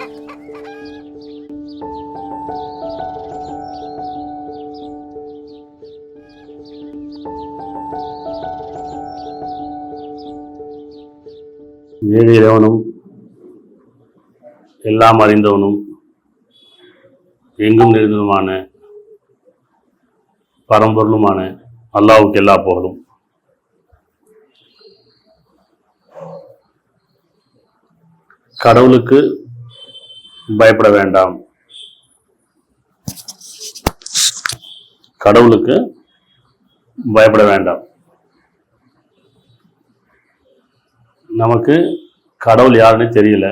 ஏழு இறைவனும் எல்லாம் அறிந்தவனும் எங்கும் நிறைந்ததுமான பரம்பொருளுமான அல்லாஹ்வுக்கு எல்லா புகழும். கடவுளுக்கு பயப்பட வேண்டாம். கடவுளுக்கு பயப்பட வேண்டாம். நமக்கு கடவுள் யாருன்னு தெரியல.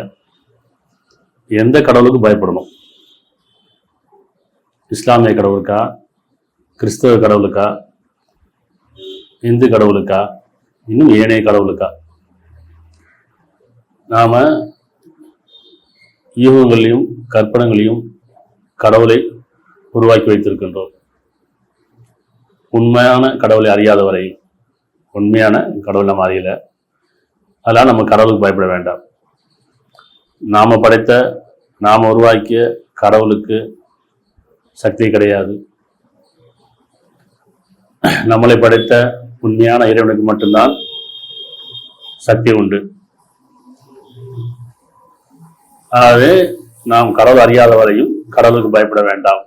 எந்த கடவுளுக்கு பயப்படணும்? இஸ்லாமிய கடவுளுக்கா, கிறிஸ்தவ கடவுளுக்கா, இந்து கடவுளுக்கா, இன்னும் ஏனைய கடவுளுக்கா? நாம யூகங்களையும் கற்பனைகளையும் கடவுளை உருவாக்கி வைத்திருக்கின்றோம். உண்மையான கடவுளை அறியாதவரை உண்மையான கடவுளை நம்ம அறியல. அதெல்லாம் நம்ம கடவுளுக்கு பயப்பட வேண்டாம். நாம படைத்த, நாம உருவாக்கிய கடவுளுக்கு சக்தி கிடையாது. நம்மளை படைத்த உண்மையான இறைவனுக்கு மட்டும்தான் சக்தி உண்டு. ஆகவே நாம் கடவுள் அறியாத வரையும் கடவுளுக்கு பயப்பட வேண்டாம்.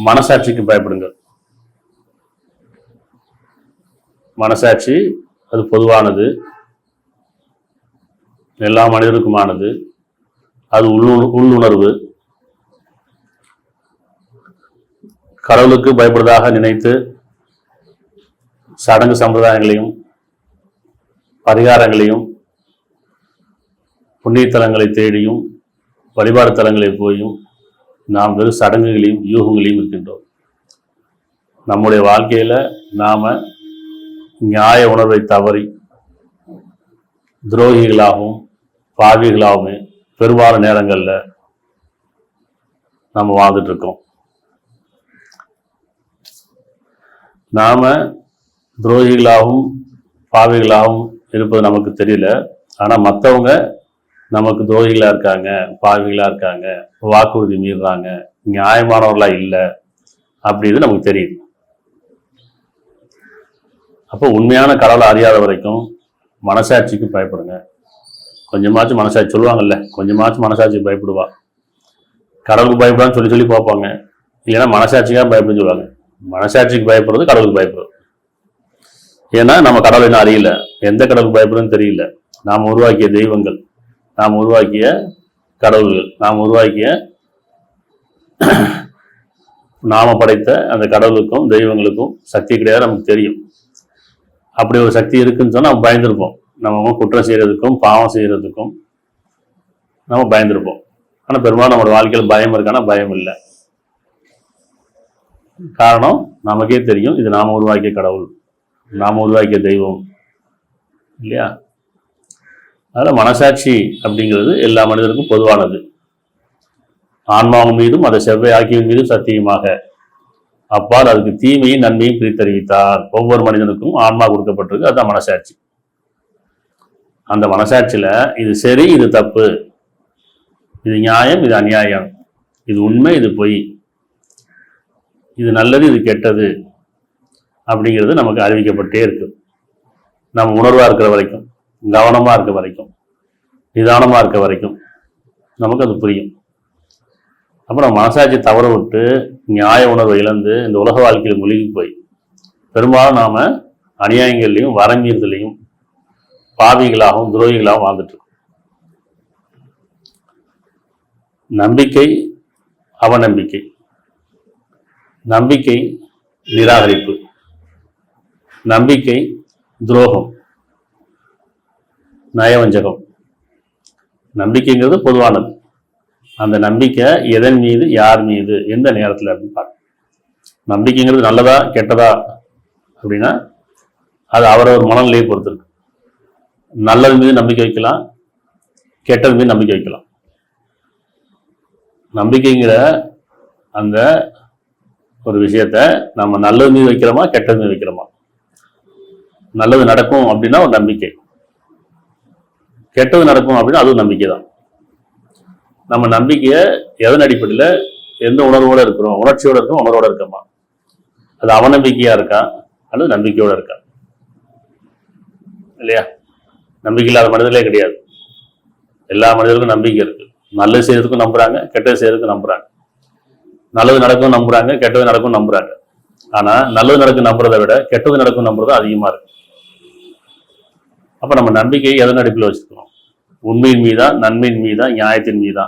மனசாட்சிக்கு பயப்படுங்கள். மனசாட்சி அது பொதுவானது, எல்லா மனிதருக்குமானது. அது உள்ளுணர்வு. கடவுளுக்கு பயப்படுவதாக நினைத்து சடங்கு சம்பிரதாயங்களையும் பரிகாரங்களையும் புண்ணியத்தலங்களை தேடியும் வழிபாடு தலங்களை போயும் நாம் வெறும் சடங்குகளையும் யூகங்களையும் இருக்கின்றோம். நம்முடைய வாழ்க்கையில நாம நியாய உணர்வை தவறி துரோகிகளாகவும் பாவிகளாகவுமே பெரும்பாலான நேரங்கள்ல நம்ம வாழ்ந்துட்டு இருக்கோம். நாம துரோகிகளாகவும் பாவிகளாகவும் இருப்பது நமக்கு தெரியல. ஆனா மற்றவங்க நமக்கு துரோகிகளா இருக்காங்க, பாவிகளா இருக்காங்க, வாக்குறுதி மீறுறாங்க, நியாயமானவர்களா இல்லை அப்படின்னு நமக்கு தெரியுது. அப்போ உண்மையான கடவுளை அறியாத வரைக்கும் மனசாட்சிக்கு பயப்படுங்க. கொஞ்சமாச்சும் மனசாட்சி சொல்லுவாங்கல்ல, கொஞ்சமாச்சும் மனசாட்சிக்கு பயப்படுவா. கடவுளுக்கு பயப்படான்னு சொல்லி சொல்லி பார்ப்பாங்க. இல்லைன்னா மனசாட்சிக்காக பயப்படுன்னு சொல்லுவாங்க. மனசாட்சிக்கு பயப்படுறது கடவுளுக்கு பயப்படுறது. ஏன்னா நம்ம கடவுள் என்ன அறியல, எந்த கடவுளுக்கு பயப்படுறதுன்னு தெரியல. நாம் உருவாக்கிய தெய்வங்கள், நாம் உருவாக்கிய கடவுள்கள், நாம் உருவாக்கிய நாம படைத்த அந்த கடவுளுக்கும் தெய்வங்களுக்கும் சக்தி கிடையாது நமக்கு தெரியும். அப்படி ஒரு சக்தி இருக்குன்னு சொன்னா நம்ம பயந்துருப்போம். நம்ம குற்றம் செய்யறதுக்கும் பாவம் செய்யறதுக்கும் நம்ம பயந்துருப்போம். ஆனா பெரும்பாலும் நம்மளோட வாழ்க்கையில் பயம் இருக்கானா? பயம் இல்லை. காரணம் நமக்கே தெரியும், இது நாம உருவாக்கிய கடவுள், நாம உருவாக்கிய தெய்வம் இல்லையா? அதனால மனசாட்சி அப்படிங்கிறது எல்லா மனிதருக்கும் பொதுவானது. ஆன்மாவின் மீதும் அதை செவ்வாய்க்கின் மீதும் சத்தியமாக அப்பால் அதுக்கு தீமையும் நன்மையும் பிரித்தறிவித்தார். ஒவ்வொரு மனிதனுக்கும் ஆன்மா கொடுக்கப்பட்டிருக்கு. அதுதான் மனசாட்சி. அந்த மனசாட்சியில இது சரி, இது தப்பு, இது நியாயம், இது அநியாயம், இது உண்மை, இது பொய், இது நல்லது, இது கெட்டது அப்படிங்கிறது நமக்கு அறிவிக்கப்பட்டே இருக்கு. நம்ம உணர்வா இருக்கிற வரைக்கும், கவனமா இருக்க வரைக்கும், நிதானமா இருக்க வரைக்கும் நமக்கு அது புரியும். அப்புறம் மனசாட்சி தவற விட்டு நியாய உணர்வை இழந்து இந்த உலக வாழ்க்கையில் மூழ்கி போய் பெரும்பாலும் நாம அநியாயங்கள்லையும் வரமீறுதலையும் பாவிகளாகவும் துரோகிகளாகவும் வாழ்ந்துட்டு இருக்கோம். நம்பிக்கை அவநம்பிக்கை, நம்பிக்கை நிராகரிப்பு, நம்பிக்கை துரோகம், நயவஞ்சகம். நம்பிக்கைங்கிறது பொதுவானது. அந்த நம்பிக்கை எதன் மீது, யார் மீது, எந்த நேரத்தில் அப்படின்னு பார்க்கணும். நம்பிக்கைங்கிறது நல்லதா கெட்டதா அப்படின்னா அது அவரவர் மனநிலையை பொறுத்து இருக்கு. நல்லது மீது நம்பிக்கை வைக்கலாம், கெட்டது மீது நம்பிக்கை வைக்கலாம். நம்பிக்கைங்கிற அந்த ஒரு விஷயத்த நம்ம நல்லது மீது வைக்கிறோமா, கெட்டது மீது வைக்கிறோமா? நல்லது நடக்கும் அப்படின்னா ஒரு நம்பிக்கை, கெட்டது நடக்கும் அப்படின்னா அதுவும் நம்பிக்கை தான். நம்ம நம்பிக்கையை எதன் அடிப்படையில், எந்த உணர்வோடு இருக்கிறோம், உணர்ச்சியோடு இருக்கோம், உணர்வோடு இருக்கோமா, அது அவநம்பிக்கையா இருக்கா அல்லது நம்பிக்கையோடு இருக்கா? இல்லையா? நம்பிக்கை இல்லாத மனிதர்களே கிடையாது. எல்லா மனிதர்களுக்கும் நம்பிக்கை இருக்கு. நல்லது செய்யறதுக்கும் நம்புறாங்க, கெட்டது செய்யறதுக்கும் நம்புறாங்க. நல்லது நடக்கும் நம்புறாங்க, கெட்டது நடக்கும் நம்புறாங்க. ஆனா நல்லது நடக்கும் நம்புறதை விட கெட்டது நடக்கும் நம்புறது அதிகமா இருக்கு. அப்ப நம்ம நம்பிக்கையை எதன் அடிப்படையில் வச்சிருக்கோம்? உண்மையின் மீதா, நன்மையின் மீதா, நியாயத்தின் மீதா,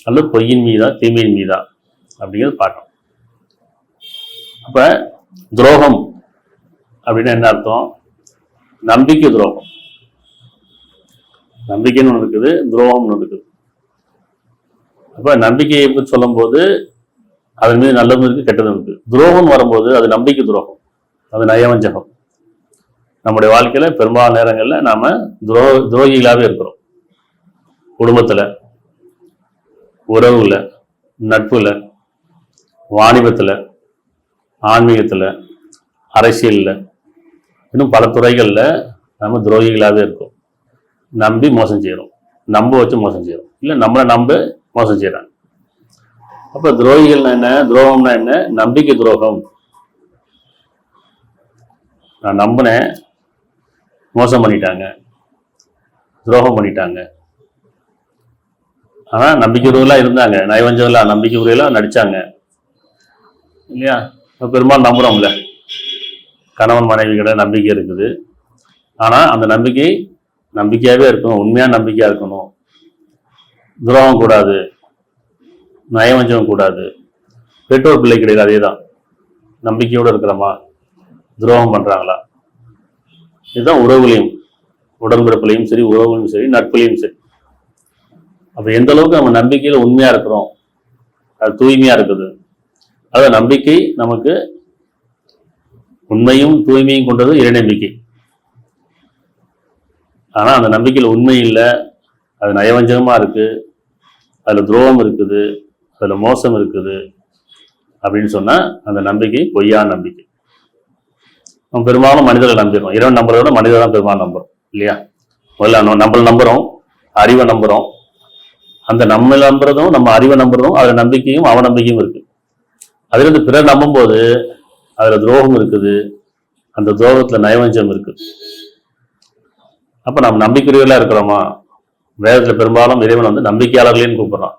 அல்லது பொய்யின் மீதா, தீமையின் மீதா அப்படிங்கிறது பார்க்கணும். அப்ப துரோகம் அப்படின்னு என்ன அர்த்தம்? நம்பிக்கை துரோகம். நம்பிக்கைன்னு ஒன்று இருக்குது, துரோகம்னு ஒன்று இருக்குது. அப்ப நம்பிக்கையை பற்றி சொல்லும் போது அதன் மீது நல்லதும் இருக்கு, கெட்டதும் இருக்கு. துரோகம் வரும்போது அது நம்பிக்கை துரோகம், அது நயவஞ்சகம். நம்முடைய வாழ்க்கையில பெரும்பாலான நேரங்கள்ல நாம துரோகிகளாவே இருக்கிறோம். குடும்பத்துல, உறவுல, நட்புல, வாணிபத்துல, ஆன்மீகத்துல, அரசியல்ல, இன்னும் பல துறைகள்ல நம்ம துரோகிகளாவே இருக்கோம். நம்பி மோசம் செய்யறோம், நம்ப வச்சு மோசம் செய்யறோம், இல்ல நம்மளை நம்ப மோசம் செய்யறாங்க. அப்ப துரோகிகள்னா என்ன, துரோகம்னா என்ன? நம்பிக்கை துரோகம். நான் நம்பினேன், மோசம் பண்ணிட்டாங்க, துரோகம் பண்ணிட்டாங்க. ஆனா நம்பிக்கை உரியெல்லாம் இருந்தாங்க, நயவஞ்சம்லாம் நம்பிக்கை உரியெல்லாம் நடிச்சாங்க இல்லையா? பெரும்பாலும் நம்புறோம்ல, கணவன் மனைவி கிட்ட நம்பிக்கை இருக்குது. ஆனா அந்த நம்பிக்கை நம்பிக்கையாவே இருக்கணும், உண்மையான நம்பிக்கையா இருக்கணும். துரோகம் கூடாது, நயவஞ்சம் கூடாது. பெற்றோர் பிள்ளை கிடையாது, அதே தான். நம்பிக்கையோடு இருக்கிறோமா, துரோகம் பண்றாங்களா? இதுதான் உறவுகளையும், உடன்பிறப்புலையும் சரி, உறவுகளையும் சரி, நட்புலையும் சரி. அப்ப எந்த அளவுக்கு நம்ம நம்பிக்கையில உண்மையா இருக்கிறோம், அது தூய்மையா இருக்குது. அதாவது நம்பிக்கை நமக்கு உண்மையும் தூய்மையும் கொண்டது இறை நம்பிக்கை. ஆனா அந்த நம்பிக்கையில உண்மை இல்லை, அது நயவஞ்சகமா இருக்கு, அதுல துரோகம் இருக்குது, அதுல மோசம் இருக்குது அப்படின்னு சொன்னா அந்த நம்பிக்கை பொய்யான நம்பிக்கை. நம்ம பெரும்பாலும் மனிதர்கள் நம்பிடுறோம். இறைவன் நம்புறத விட மனிதர் தான் பெரும்பாலும் நம்புறோம் இல்லையா? முதல்ல நம்மள நம்புறோம், அறிவை நம்புறோம். அந்த நம்ம நம்புறதும், நம்ம அறிவை நம்புறதும், அதுல நம்பிக்கையும் அவநம்பிக்கையும் இருக்கு. அதுல இருந்து பிறர் நம்பும் போது அதுல துரோகம் இருக்குது, அந்த துரோகத்துல நயவஞ்சம் இருக்கு. அப்ப நம்ம நம்பிக்கையுள்ளா இருக்கிறோமா? வேதத்துல பெரும்பாலும் இறைவன் வந்து நம்பிக்கையாளர்களையும் கூப்பிடுறான்,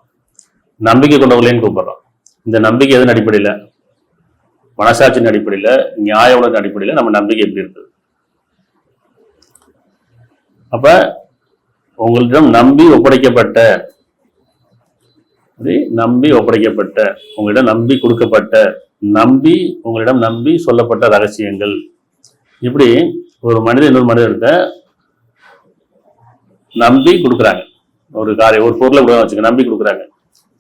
நம்பிக்கை கொண்டவர்களையும் கூப்பிடுறான். இந்த நம்பிக்கை எதன் அடிப்படையில? மனசாட்சியின் அடிப்படையில, நியாய உலகின் அடிப்படையில நம்ம நம்பிக்கை எப்படி இருக்குது? அப்ப உங்களிடம் நம்பி ஒப்படைக்கப்பட்ட, உங்களிடம் நம்பி கொடுக்கப்பட்ட, உங்களிடம் நம்பி சொல்லப்பட்ட ரகசியங்கள். இப்படி ஒரு மனிதன் இன்னொரு மனிதர்கிட்ட நம்பி கொடுக்குறாங்க. ஒரு காரியம், ஒரு பொருளை கூட வச்சுக்க நம்பி கொடுக்குறாங்க,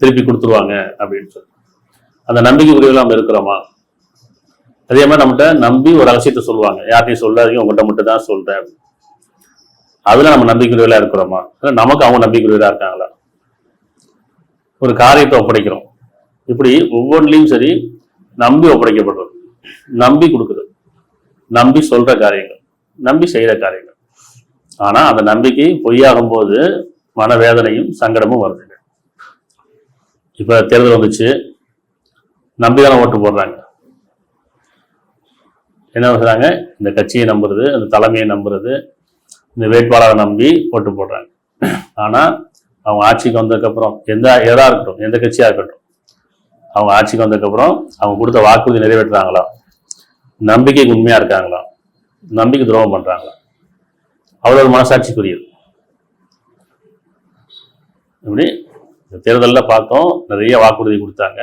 திருப்பி கொடுத்துருவாங்க அப்படின்னு சொல்லி. அந்த நம்பிக்கை உரியவர்கள் நம்ம இருக்கிறோமா? அதே மாதிரி நம்மகிட்ட நம்பி ஒரு ரகசியத்தை சொல்லுவாங்க, யார்ட்டையும் சொல்லாதீங்க, உங்கள்கிட்ட மட்டும் தான் சொல்றேன். அதுல நம்ம நம்பிக்கையுள்ளவர்களா இருக்கிறோமா? நமக்கு அவங்க நம்பிக்கையுள்ளவர்களா இருக்காங்களா? ஒரு காரியத்தை ஒப்படைக்கிறோம், இப்படி ஒவ்வொன்றிலையும் சரி நம்பி ஒப்படைக்கப்படுறது, நம்பி கொடுக்குறது, நம்பி சொல்ற காரியங்கள், நம்பி செய்யற காரியங்கள். ஆனா அந்த நம்பிக்கை பொய்யாகும் போது மனவேதனையும் சங்கடமும் வருது. இப்ப தேர்தல் வந்துச்சு, நம்பிதான ஓட்டு போடுறாங்க. என்ன சொல்றாங்க? இந்த கட்சியை நம்புறது, அந்த தலைமையை நம்புறது, இந்த வேட்பாளரை நம்பி ஓட்டு போடுறாங்க. ஆனா அவங்க ஆட்சிக்கு வந்ததுக்கப்புறம் எதா இருக்கட்டும், எந்த கட்சியா இருக்கட்டும், அவங்க ஆட்சிக்கு வந்ததுக்கப்புறம் அவங்க கொடுத்த வாக்குறுதி நிறைவேற்றுறாங்களா? நம்பிக்கைக்கு உண்மையா இருக்காங்களா? நம்பிக்கை துரோகம் பண்றாங்களா? அவ்வளவு மனசாட்சிக்குரியது. இப்படி தேர்தலில் பார்த்தோம், நிறைய வாக்குறுதி கொடுத்தாங்க.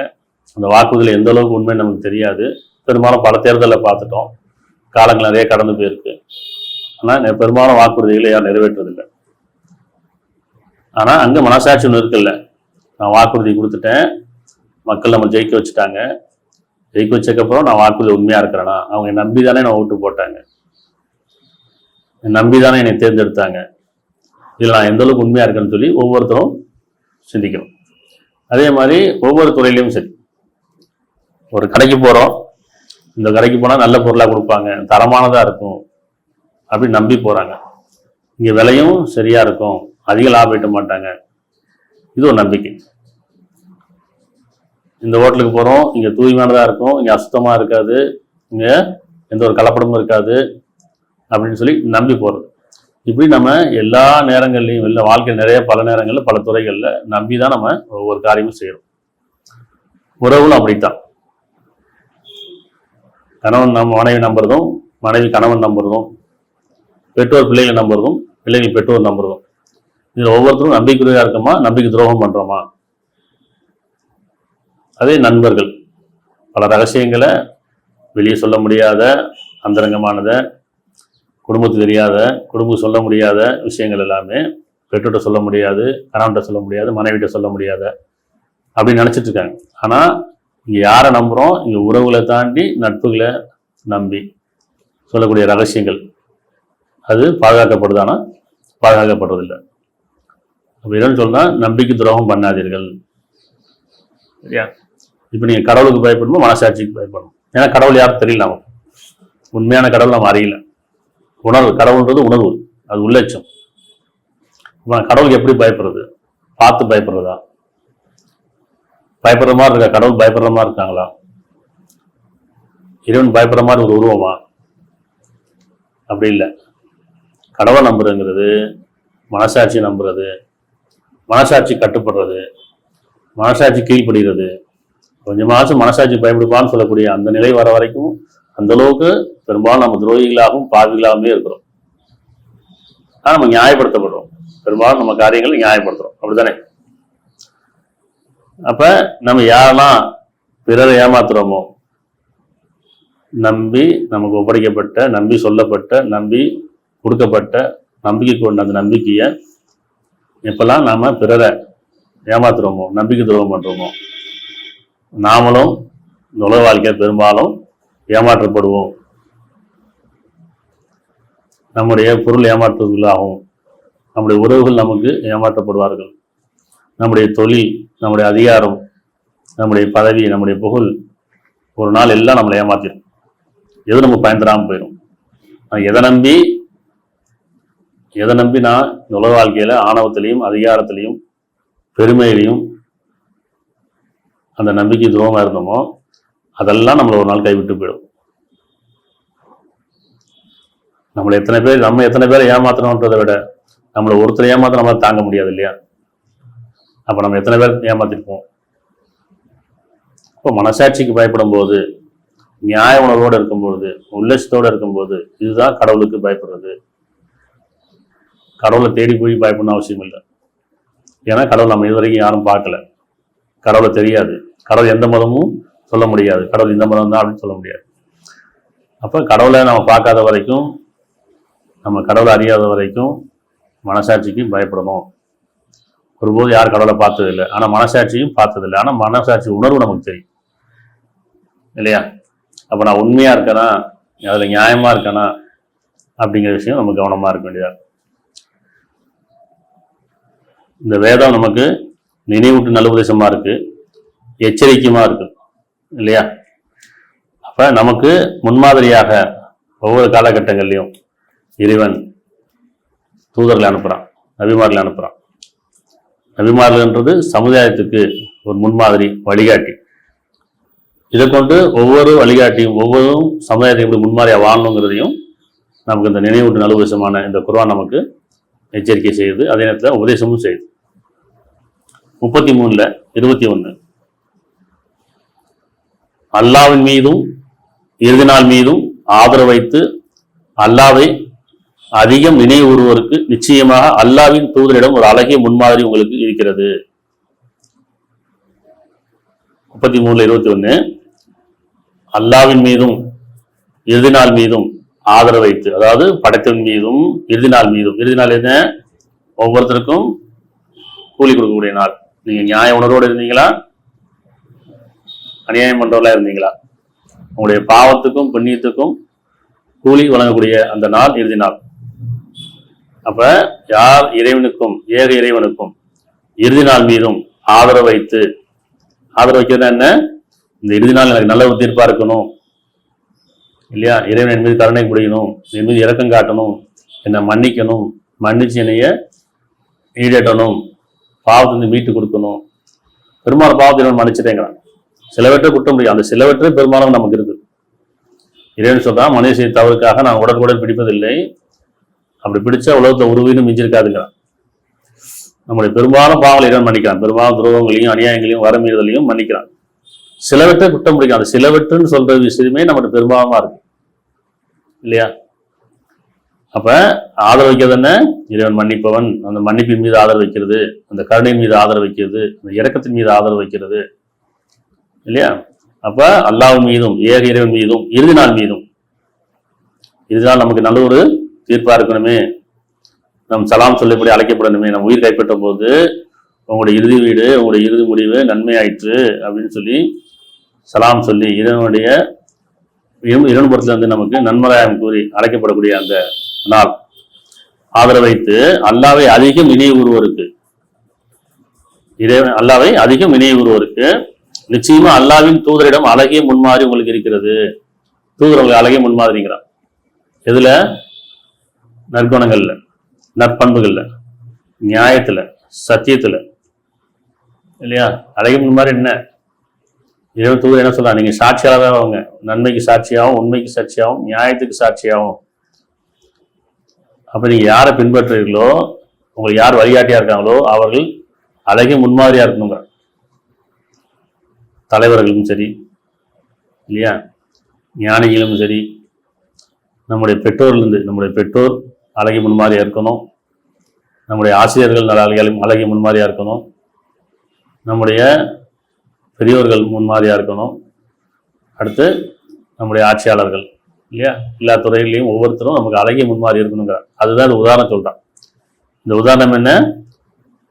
அந்த வாக்குறுதியில் எந்த அளவுக்கு உண்மை நமக்கு தெரியாது. பெரும்பாலும் பல தேர்தலில் பார்த்துட்டோம், காலங்கள் நிறைய கடந்து போயிருக்கு. ஆனால் பெரும்பாலும் வாக்குறுதிகளை யாரும் நிறைவேற்றதில்லை. ஆனால் அங்கே மனசாட்சி ஒன்று இருக்குல்ல, நான் வாக்குறுதி கொடுத்துட்டேன், மக்கள் நம்ம ஜெயிக்க வச்சுட்டாங்க, ஜெயிக்க வச்சதுக்கப்புறம் நான் வாக்குறுதி உண்மையாக இருக்கிறேன்னா, அவங்க நம்பி தானே நான் ஓட்டு போட்டாங்க, நம்பி தானே என்னை தேர்ந்தெடுத்தாங்க, இதில் நான் எந்த அளவுக்கு உண்மையாக இருக்கேன்னு சொல்லி ஒவ்வொருத்தரும் சிந்திக்கணும். அதே மாதிரி ஒவ்வொரு துறையிலையும் சரி, ஒரு கடைக்கு போகிறோம், இந்த கடைக்கு போனால் நல்ல பொருளாக கொடுப்பாங்க, தரமானதாக இருக்கும் அப்படின்னு நம்பி போகிறாங்க. இங்கே விலையும் சரியாக இருக்கும், அதிக லாபம் ஈட்ட மாட்டாங்க, இது ஒரு நம்பிக்கை. இந்த ஹோட்டலுக்கு போகிறோம், இங்கே தூய்மையானதாக இருக்கும், இங்கே அசுத்தமாக இருக்காது, இங்கே எந்த ஒரு கலப்படமும் இருக்காது அப்படின்னு சொல்லி நம்பி போகிறது. இப்படி நம்ம எல்லா நேரங்கள்லையும் இல்லை வாழ்க்கையில் நிறைய பல நேரங்களில் பல துறைகளில் நம்பி தான் நம்ம ஒவ்வொரு காரியமும் செய்கிறோம். உறவுகளும் அப்படித்தான். கணவன் மனைவி நம்புறதும், மனைவி கணவன் நம்புறதும், பெற்றோர் பிள்ளைகளை நம்புறதும், பிள்ளைகள் பெற்றோர் நம்புறதும், இதில் ஒவ்வொருத்தரும் நம்பிக்கையாக இருக்கோமா, நம்பிக்கை துரோகம் பண்ணுறோமா? அதே நண்பர்கள், பல ரகசியங்களை வெளியே சொல்ல முடியாத, அந்தரங்கமானதை, குடும்பத்துக்கு தெரியாத, குடும்பம் சொல்ல முடியாத விஷயங்கள் எல்லாமே பெற்றோர்கிட்ட சொல்ல முடியாது, கணவன்கிட்ட சொல்ல முடியாது, மனைவிட்ட சொல்ல முடியாத அப்படின்னு நினச்சிட்டு இருக்காங்க. ஆனால் இங்கே யாரை நம்புகிறோம்? இங்கே உறவுகளை தாண்டி நட்புகளை நம்பி சொல்லக்கூடிய ரகசியங்கள் அது பாதுகாக்கப்படுதானா? பாதுகாக்கப்படுறதில்லை. அப்போ என்னன்னு சொன்னால் நம்பிக்கை துரோகம் பண்ணாதீர்கள். சரியா? இப்போ நீங்கள் கடவுளுக்கு பயப்படணும், மனசாட்சிக்கு பயப்படணும். ஏன்னா கடவுள் யாரும் தெரியல, நமக்கு உண்மையான கடவுள் நம்ம அறியல. உணர்வு, கடவுள்ன்றது உணர்வு, அது உள்ளட்சம். இப்போ கடவுளுக்கு எப்படி பயப்படுறது? பார்த்து பயப்படுறதா? பயப்படுற மாதிரி இருக்கா? கடவுள் பயப்படுற மாதிரி இருக்காங்களா? இறைவன் பயப்படுற மாதிரி ஒரு உருவமா? அப்படி இல்லை. கடவுளை நம்புறதுங்கிறது மனசாட்சி நம்புறது, மனசாட்சி கட்டுப்படுறது, மனசாட்சி கீழ்ப்படுகிறது. கொஞ்சமாச்சும் மனசாட்சி பயப்படுப்பான்னு சொல்லக்கூடிய அந்த நிலை வர வரைக்கும் அந்த அளவுக்கு பெரும்பாலும் நம்ம துரோகிகளாகவும் பாவிகளாகவே இருக்கிறோம். ஆனால் நம்ம நியாயப்படுத்தப்படுறோம், பெரும்பாலும் நம்ம காரியங்களை நியாயப்படுத்துறோம். அப்படித்தானே? அப்ப நம்ம யாரெல்லாம் பிறரை ஏமாத்துறோமோ, நம்பி நமக்கு ஒப்படைக்கப்பட்ட, நம்பி சொல்லப்பட்ட, நம்பி கொடுக்கப்பட்ட நம்பிக்கை கொண்ட அந்த நம்பிக்கையை எப்பெல்லாம் நாம பிறரை ஏமாத்துறோமோ, நம்பிக்கை துரோகம் பண்றோமோ, நாமளும் உலக வாழ்க்கையில் பெரும்பாலும் ஏமாற்றப்படுவோம். நம்முடைய பொருள் ஏமாற்றுவதாகவும், நம்முடைய உறவுகள் நமக்கு ஏமாற்றப்படுவார்கள். நம்முடைய தொழில், நம்முடைய அதிகாரம், நம்முடைய பதவி, நம்முடைய புகழ் ஒரு நாள் எல்லாம் நம்மளை ஏமாத்திடும். எது நம்ம பயன் தராமல் போயிடும். எதை நம்பி நான் இந்த உலக வாழ்க்கையில ஆணவத்திலையும் அதிகாரத்திலையும் பெருமையிலையும் அந்த நம்பிக்கை துரோகமா இருந்தோமோ அதெல்லாம் நம்மளை ஒரு நாள் கைவிட்டு போயிடும். நம்ம எத்தனை பேரை ஏமாத்தணுன்றதை விட நம்மளை ஒருத்தரை ஏமாத்த நம்மளால தாங்க முடியாது இல்லையா? அப்ப நம்ம எத்தனை பேர் ஏமாத்திருப்போம்? இப்போ மனசாட்சிக்கு பயப்படும் போது, நியாய உணர்வோடு இருக்கும்போது, உள்ளட்சத்தோடு இருக்கும்போது, இதுதான் கடவுளுக்கு பயப்படுறது. கடவுளை தேடி போய் பயப்படணும் அவசியம் இல்லை. ஏன்னா கடவுள் நம்ம இதுவரைக்கும் யாரும் பார்க்கல, கடவுளை தெரியாது, கடவுள் எந்த மதமும் சொல்ல முடியாது, கடவுள் இந்த மதம் தான் அப்படின்னு சொல்ல முடியாது. அப்போ கடவுளை நம்ம பார்க்காத வரைக்கும், நம்ம கடவுளை அறியாத வரைக்கும் மனசாட்சிக்கு பயப்படணும். ஒருபோது யார் கடவுளை பார்த்ததில்லை, ஆனால் மனசாட்சியும் பார்த்ததில்லை. ஆனால் மனசாட்சி உணர்வு நமக்கு தெரியும் இல்லையா? அப்போ நான் உண்மையா இருக்கேனா, அதில் நியாயமா இருக்கேனா அப்படிங்கிற விஷயம் நம்ம கவனமா இருக்க வேண்டியதா. இந்த வேதம் நமக்கு நினைவூட்டு நல்லுபதேசமா இருக்கு, எச்சரிக்கையுமா இருக்கு இல்லையா? அப்ப நமக்கு முன்மாதிரியாக ஒவ்வொரு காலகட்டங்கள்லையும் இறைவன் தூதர்களை அனுப்புறான், நபிமார்களை அனுப்புறான். நபிமார்கள்ன்றது சமுதாயத்துக்கு ஒரு முன்மாதிரி, வழிகாட்டி. இதை கொண்டு ஒவ்வொரு வழிகாட்டியும் ஒவ்வொரு சமுதாயத்தையும் எப்படி முன்மாதிரியா வாழணுங்கிறதையும் நமக்கு இந்த நினைவூட்டு நல்லுபதேசமான இந்த குர்ஆன் நமக்கு எச்சரிக்கை செய்யுது, அதே நேரத்தில் உபதேசமும் செய்யுது. 33:21 அல்லாவின் மீதும் இறுதி நாள் மீதும் ஆதரவு வைத்து அல்லாவை அதிகம் நினைவுறுவோருக்கு நிச்சயமாக அல்லாவின் தூதரிடம் ஒரு அழகிய முன்மாதிரி உங்களுக்கு இருக்கிறது. 33:21 அல்லாவின் மீதும் இறுதி நாள் மீதும் ஆதரவு வைத்து, அதாவது படைத்தவன் மீதும் இறுதி நாள் மீதும். இறுதி நாள் என்ன? ஒவ்வொருத்தருக்கும் கூலி கொடுக்கக்கூடிய நாள். நீங்க நியாய உணர்வோடு இருந்தீங்களா, அநியாயம் பண்றவர்களா இருந்தீங்களா, உங்களுடைய பாவத்துக்கும் புண்ணியத்துக்கும் கூலி வழங்கக்கூடிய அந்த நாள் இறுதி நாள். அப்ப யார் இறைவனுக்கும் ஏக இறைவனுக்கும் இறுதி நாள் மீதும் ஆதரவு வைத்து, ஆதரவு வைக்கிறது என்ன? இந்த இறுதி நாள் எனக்கு நல்ல ஒரு தீர்ப்பா இருக்கணும் இல்லையா, இறைவன் என் மீது கருணை புரியணும், என் மீது இரக்கம் காட்டணும், என்னை மன்னிக்கணும், மன்னிச்சு என்னைய ஈடேற்றணும் பாவத்திலிருந்து மீட்டு கொடுக்கணும். பெரும்பாலும் பாவத்தை இறைவன் மன்னிச்சுட்டேங்கிறான். சிலவற்றை குற்றம் முடியும், அந்த சிலவற்றை பெரும்பாலும் நமக்கு இருக்கு. இறைவன் சொல்றான், மனித செய்த தவறுக்காக நான் உடனுக்குடன் பிடிப்பதில்லை, அப்படி பிடிச்சா உலகத்தை உருவின்னு மிஞ்சிருக்காதுங்கிறான். நம்முடைய பெரும்பாலும் பாவங்களை இறைவன் மன்னிக்கிறான். பெரும்பாலும் துரோகங்களையும் அநியாயங்களையும் வரமீறுதலையும் மன்னிக்கிறான். சிலவற்றை குற்றம் முடிக்கும், அந்த சிலவற்றுன்னு சொல்ற விஷயமே நம்மகிட்ட பெரும்பாலமா இருக்கு இல்லையா? அப்ப ஆதரவு வைக்கிறது என்ன? இறைவன் மன்னிப்பவன். அந்த மன்னிப்பின் மீது ஆதரவு வைக்கிறது, அந்த கருணையின் மீது ஆதரவு வைக்கிறது, அந்த இரக்கத்தின் மீது ஆதரவு வைக்கிறது இல்லையா? அப்ப அல்லாஹ் மீதும் ஏக இறைவன் மீதும் இறுதி நாள் மீதும், இறுதி நாள் நமக்கு நல்ல ஒரு தீர்ப்பா இருக்கணுமே, நம் சலாம் சொல்லப்படி அழைக்கப்படணுமே. நம்ம உயிர் கைப்பற்ற போது உங்களுடைய இறுதி வீடு, உங்களுடைய இறுதி முடிவு நன்மையாயிற்று அப்படின்னு சொல்லி சலாம் சொல்லி இறைவனுடைய இரண்டுபுறத்துல வந்து நமக்கு நன்மராயம் கூறி அழைக்கப்படக்கூடிய அந்த நாள் ஆதரவு வைத்து அல்லாவை அதிகம் நினைவு கூறுவோருக்கு, இறைவன் அல்லாவை அதிகம் நினைவு கூறுவோருக்கு நிச்சயமா அல்லாவின் தூதரிடம் அழகிய முன்மாதிரி உங்களுக்கு இருக்கிறது. தூதர் உங்களுக்கு அழகிய முன்மாதிரிங்கிறான். எதுல? நற்குணங்கள்ல, நற்பண்புகள்ல, நியாயத்துல, சத்தியத்துல இல்லையா? அழகிய முன்மாதிரி என்ன? இறைவன் தூதர் என்ன சொல்றான்? நீங்க சாட்சியாளராக அவங்க, நன்மைக்கு சாட்சியாகவும் உண்மைக்கு சாட்சியாகவும் நியாயத்துக்கு சாட்சியாகவும். அப்ப நீங்க யாரை பின்பற்றுறீர்களோ, உங்களுக்கு யார் வழிகாட்டியா இருக்காங்களோ அவர்கள் அழகிய முன்மாதிரியா இருக்கணுங்க. தலைவர்களும் சரி இல்லையா, ஞானிகளும் சரி, நம்முடைய பெற்றோர்லேருந்து, நம்முடைய பெற்றோர் அழகிய முன்மாதிரியா இருக்கணும், நம்முடைய ஆசிரியர்கள் அழகிய முன்மாதிரியா இருக்கணும், நம்முடைய பெரியோர்கள் முன்மாதிரியா இருக்கணும், அடுத்து நம்முடைய ஆட்சியாளர்கள் இல்லையா, எல்லா துறைகளையும் ஒவ்வொருத்தரும் நமக்கு அழகிய முன்மாதிரி இருக்கணுங்கிற. அதுதான் இந்த உதாரணம் சொல்றான். இந்த உதாரணம் என்ன?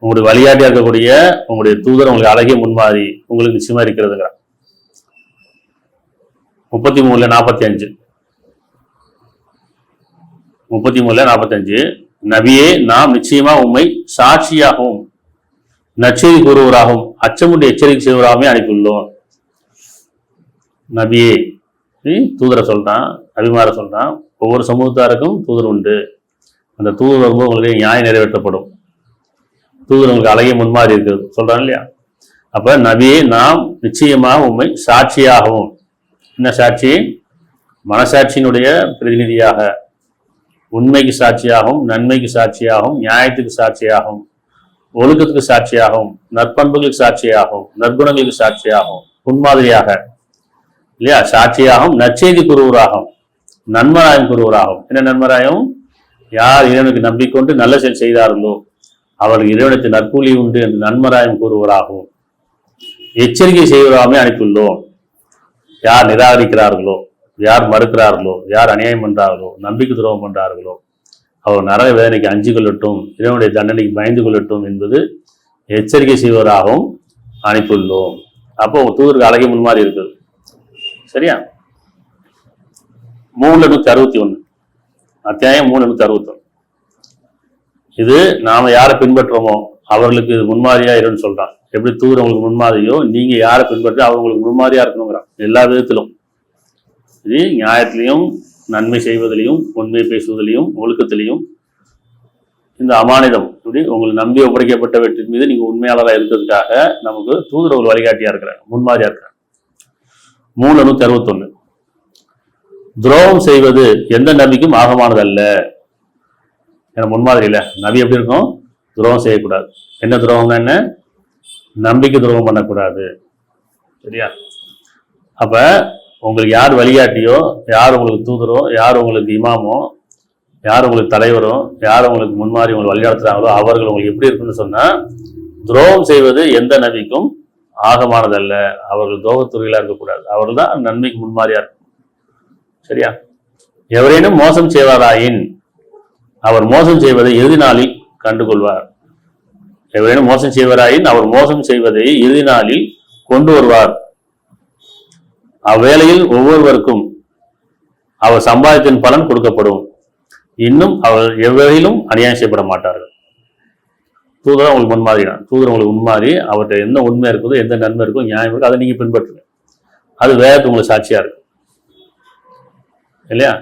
உங்களுடைய வழிகாட்டியா இருக்கக்கூடிய உங்களுடைய தூதர் உங்களுக்கு அழகிய முன்மாதிரி உங்களுக்கு நிச்சயமா இருக்கிறதுங்கிற. 33:45 33:45 நபியே, நாம் நிச்சயமா உம்மை சாட்சியாகவும் நற்செய்தி கூறுவராகவும் அச்சமுண்டு எச்சரிக்கை செய்வராகவே அனுப்பியுள்ளோம். நபியே, தூதரை சொல்றான், நபிமார சொல்றான். ஒவ்வொரு சமூகத்தாருக்கும் தூதர் உண்டு. அந்த தூதர் வரும்போது உங்களுக்கு நியாயம் நிறைவேற்றப்படும். தூதர் உங்களுக்கு அழகிய முன்மாதிரி இருக்கிறது சொல்றான் இல்லையா? அப்ப நபியே, நாம் நிச்சயமாக உண்மை சாட்சியாகவும், என்ன சாட்சி? மனசாட்சியினுடைய பிரதிநிதியாக, உண்மைக்கு சாட்சியாகவும் நன்மைக்கு சாட்சியாகவும் நியாயத்துக்கு சாட்சியாகவும் ஒழுக்கத்துக்கு சாட்சியாகவும் நற்பண்புகளுக்கு சாட்சியாகவும் நற்குணங்களுக்கு சாட்சியாகவும் முன்மாதிரியாக இல்லையா, சாட்சியாகவும் நற்செய்தி கூறுவராகவும் நன்மராயம் கூறுவராகவும். என்ன நன்மராயம்? யார் இறைவனுக்கு நம்பிக்கொண்டு நல்ல செயல் செய்தார்களோ அவர்கள் இறைவனுக்கு நற்கூலி உண்டு என்று நன்மராயம் கூறுவராகவும் எச்சரிக்கை செய்வராகவே அனுப்பியுள்ளோம். யார் நிராகரிக்கிறார்களோ, யார் மறுக்கிறார்களோ, யார் அநியாயம் பண்றார்களோ, நம்பிக்கை துரோகம் பண்றார்களோ அவர் நரக வேதனைக்கு அஞ்சு கொள்ளட்டும், இறைவனுடைய தண்டனைக்கு பயந்து கொள்ளட்டும் என்பது எச்சரிக்கை செய்வராகவும் அனுப்பியுள்ளோம். அப்போ உங்க தூதருக்கு அழகிய முன்மாதிரி இருக்குது. சரியா? 3:161 அத்தியாயம் 3:161. இது நாம யாரை பின்பற்றுறோமோ அவர்களுக்கு இது முன்மாதிரியா இருன்னு சொல்றான். எப்படி தூதர் உங்களுக்கு முன்மாதிரியோ நீங்க யாரை பின்பற்றி அவங்களுக்கு முன்மாதிரியா இருக்கணுங்கிறான். எல்லா விதத்திலும், இது நியாயத்திலையும் நன்மை செய்வதிலையும் உண்மை பேசுவதிலையும் ஒழுக்கத்திலையும். இந்த அமானிதம் இப்படி உங்களுக்கு நம்பி ஒப்படைக்கப்பட்டவற்றின் மீது நீங்க உண்மையாளராக இருக்கிறதுக்காக நமக்கு தூதர் ஒரு வழிகாட்டியா இருக்கிறார், முன்மாதிரியா இருக்கிறார். 3:161 துரோகம் செய்வது எந்த நபிக்கும் ஆகமானதல்ல. ஏன்னா முன்மாதிரி இல்ல, நபி எப்படி இருக்கும்? துரோகம் செய்யக்கூடாது. என்ன துரோகம்னா என்ன? நம்பிக்கை துரோகம் பண்ணக்கூடாது. சரியா? அப்ப உங்களுக்கு யார் வழிகாட்டியோ, யார் உங்களுக்கு தூதரோ, யார் உங்களுக்கு இமாமோ, யார் உங்களுக்கு தலைவரோ, யார் உங்களுக்கு முன்மாதிரி உங்களுக்கு வழிகாட்டுறாங்களோ அவர்கள் உங்களுக்கு எப்படி இருக்குன்னு சொன்னா, துரோகம் செய்வது எந்த நபிக்கும் ஆகமானதல்ல. அவர்கள் துரோகத்துறையில இருக்கக்கூடாது. அவர்கள் தான் நன்மைக்கு முன்மாதிரியா இருக்கும். சரியா? எவரேனும் மோசம் செய்வாராயின் அவர் மோசம் செய்வதை இறுதி நாளில் கண்டுகொள்வார். எவரேனும் மோசம் செய்வாராயின் அவர் மோசம் செய்வதை இறுதி நாளில் கொண்டு வருவார். அவ்வேளையில் ஒவ்வொருவருக்கும் அவர் சம்பாதித்தின் பலன் கொடுக்கப்படும். இன்னும் அவர் எவ்வகையிலும் அநியாயம் செய்யப்பட மாட்டார்கள். தூதர் உங்களுக்கு முன்மாதிரி தான். தூதர் உங்களுக்கு முன்மாதிரி. அவர்கிட்ட எந்த உண்மை இருக்குதோ, எந்த நன்மை இருக்கோ, நியாயம் இருக்கோ, அதை நீங்க பின்பற்றுங்க. அது வேதத்துக்கு உங்களுக்கு சாட்சியா இருக்கு இல்லையா?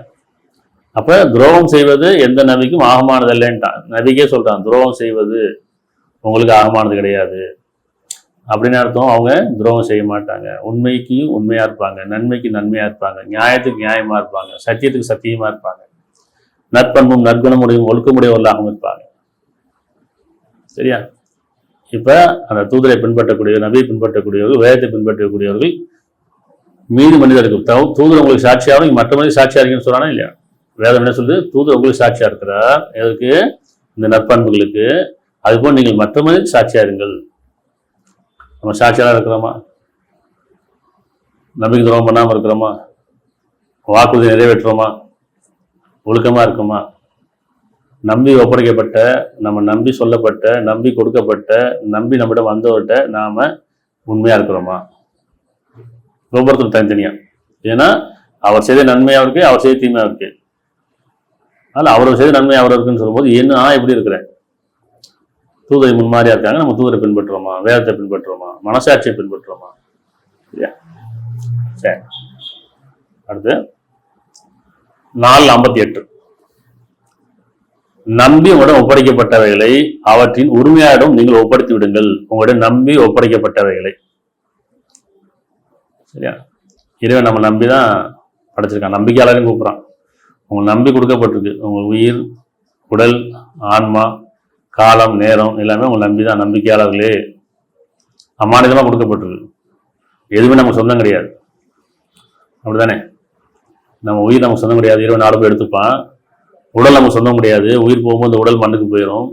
அப்ப துரோகம் செய்வது எந்த நபிக்கும் ஆகமானதல்லைன்ட்டான். நபிக்கே சொல்றான், துரோகம் செய்வது உங்களுக்கு ஆகமானது கிடையாது அப்படின்னு அர்த்தம். அவங்க துரோகம் செய்ய மாட்டாங்க, உண்மைக்கு உண்மையா இருப்பாங்க, நன்மைக்கு நன்மையா இருப்பாங்க, நியாயத்துக்கு நியாயமா இருப்பாங்க, சத்தியத்துக்கு சத்தியமா இருப்பாங்க, நற்பண்பும் நற்குணமுடையும் ஒழுக்கமுடையவர்களாகவும் இருப்பாங்க. சரியா? இப்ப அந்த தூதரை பின்பற்றக்கூடியவர், நபியை பின்பற்றக்கூடியவர்கள், வேதத்தை பின்பற்றக்கூடியவர்கள் மீது மனிதருக்கு தூதர் உங்களுக்கு சாட்சியாகும், மற்ற மனிதர் சாட்சியா இருக்குன்னு சொல்றானா இல்லையா? வேதம் என்ன சொல்லுது? தூதர் உங்களுக்கு சாட்சியா இருக்கிறார். எதற்கு? இந்த நற்பண்புகளுக்கு. அதுபோல் நீங்கள் மற்ற மனிதருக்கு சாட்சியா இருங்கள். நம்ம சாட்சியாக இருக்கிறோமா? நம்பிக்கை துரோகம் பண்ணாமல் இருக்கிறோமா? வாக்குறுதி நிறைவேற்றுறோமா? ஒழுக்கமா இருக்குமா? நம்பி ஒப்படைக்கப்பட்ட, நம்ம நம்பி சொல்லப்பட்ட, நம்பி கொடுக்கப்பட்ட, நம்பி நம்மிடம் வந்தவர்கிட்ட நாம உண்மையா இருக்கிறோமா? ஒவ்வொருத்தரும் தனித்தனியா. ஏன்னா அவர் செய்த நன்மையாக இருக்கு, அவர் செய்த தீமையாக இருக்கு. அதனால அவர் செய்த நன்மை அவர் இருக்குன்னு சொல்லும்போது என்ன நான் எப்படி இருக்கிறேன்? தூதரை முன்மாதிரியா இருக்காங்க, நம்ம தூதரை பின்பற்றுறோமா? வேதத்தை பின்பற்றுறோமா? மனசாட்சியை பின்பற்றுறோமா? சரியா? சரி, அடுத்து 4:58. நம்பி உங்களிடம் ஒப்படைக்கப்பட்டவைகளை அவற்றின் உரிமையாயிடம் நீங்கள் ஒப்படைத்து விடுங்கள். உங்களிடம் நம்பி ஒப்படைக்கப்பட்டவைகளை. சரியா? இறைவன் நம்ம நம்பிதான் படைச்சிருக்கான், நம்பிக்கையாளரையும் கூப்பிடுறான். உங்களை நம்பி கொடுக்கப்பட்டிருக்கு. உங்கள் உயிர், உடல், ஆன்மா, காலம், நேரம் எல்லாமே உங்களை நம்பிதான். நம்பிக்கையாளர்களே அமானிதமா கொடுக்கப்பட்டிருக்கு. எதுவுமே நமக்கு சொந்தம் கிடையாது. அப்படித்தானே? நம்ம உயிர் நமக்கு சொந்தம் கிடையாது, இறைவன் நாடு போய் எடுத்துப்பான். உடல் நமக்கு சொந்தம் கிடையாது, உயிர் போகும்போது இந்த உடல் மண்ணுக்கு போயிடும்.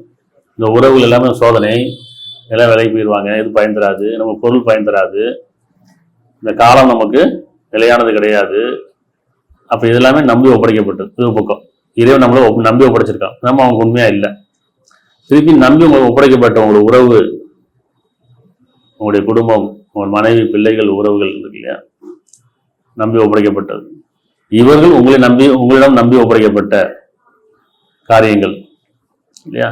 இந்த உறவுகள் எல்லாமே சோதனை, எல்லாம் விலைக்கு போயிடுவாங்க. எது பயன் தராது, நம்ம பொருள் பயன் தராது. இந்த காலம் நமக்கு நிலையானது கிடையாது. அப்போ இதெல்லாமே நம்பி ஒப்படைக்கப்பட்டது. இது பக்கம் இறைவன் நம்மளை நம்பி ஒப்படைச்சிருக்கான், நம்ம அவங்க உண்மையா இல்லை. திருப்பி நம்பி உங்களுக்கு ஒப்படைக்கப்பட்ட உங்களோட உறவு, உங்களுடைய குடும்பம், உங்கள் மனைவி, பிள்ளைகள், உறவுகள் இருக்கு இல்லையா, நம்பி ஒப்படைக்கப்பட்டது. இவர்கள் உங்களிடம் நம்பி ஒப்படைக்கப்பட்ட காரியங்கள் இல்லையா?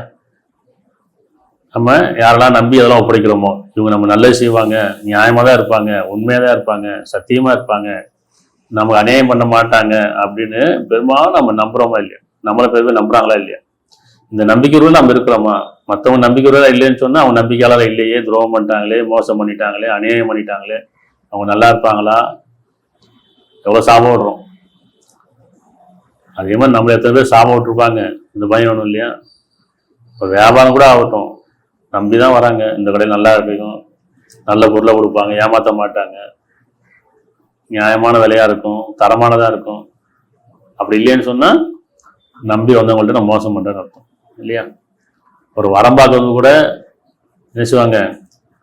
நம்ம யாரெல்லாம் நம்பி அதெல்லாம் ஒப்படைக்கிறோமோ இவங்க நம்ம நல்லது செய்வாங்க, நியாயமாக தான் இருப்பாங்க, உண்மையாக தான் இருப்பாங்க, சத்தியமாக இருப்பாங்க, நமக்கு அநியாயம் பண்ண மாட்டாங்க அப்படின்னு பெரும்பாலும் நம்ம நம்புறோமா இல்லையா? நம்மளை பெருமை நம்புறாங்களா இல்லையா? இந்த நம்பிக்கையுள்ள நம்ம இருக்கிறோமா? மற்றவங்க நம்பிக்கையுள்ள இல்லைன்னு சொன்னா அவங்க நம்பிக்கையாளர் இல்லையே, துரோகம் பண்ணிட்டாங்களே, மோசம் பண்ணிட்டாங்களே, அநியாயம் பண்ணிட்டாங்களே, அவங்க நல்லா இருப்பாங்களா? எவ்வளோ சாபம் விடுறோம். அதே மாதிரி நம்மள எத்தனை பேர் சாபம் விட்டுருப்பாங்க. இந்த பயம் ஒன்றும் இல்லையா? இப்போ வியாபாரம் கூட ஆகட்டும், நம்பிதான் வராங்க. இந்த கடையில் நல்லா இருக்கும், நல்ல பொருளை கொடுப்பாங்க, ஏமாற்ற மாட்டாங்க, நியாயமான விலையா இருக்கும், தரமானதா இருக்கும். அப்படி இல்லைன்னு சொன்னா நம்பி வந்தவங்கள்ட்ட நம்ம மோசம் பண்றேன்னு அர்த்தம் இல்லையா? ஒரு வரம் பார்க்கறது கூட நினைச்சுவாங்க,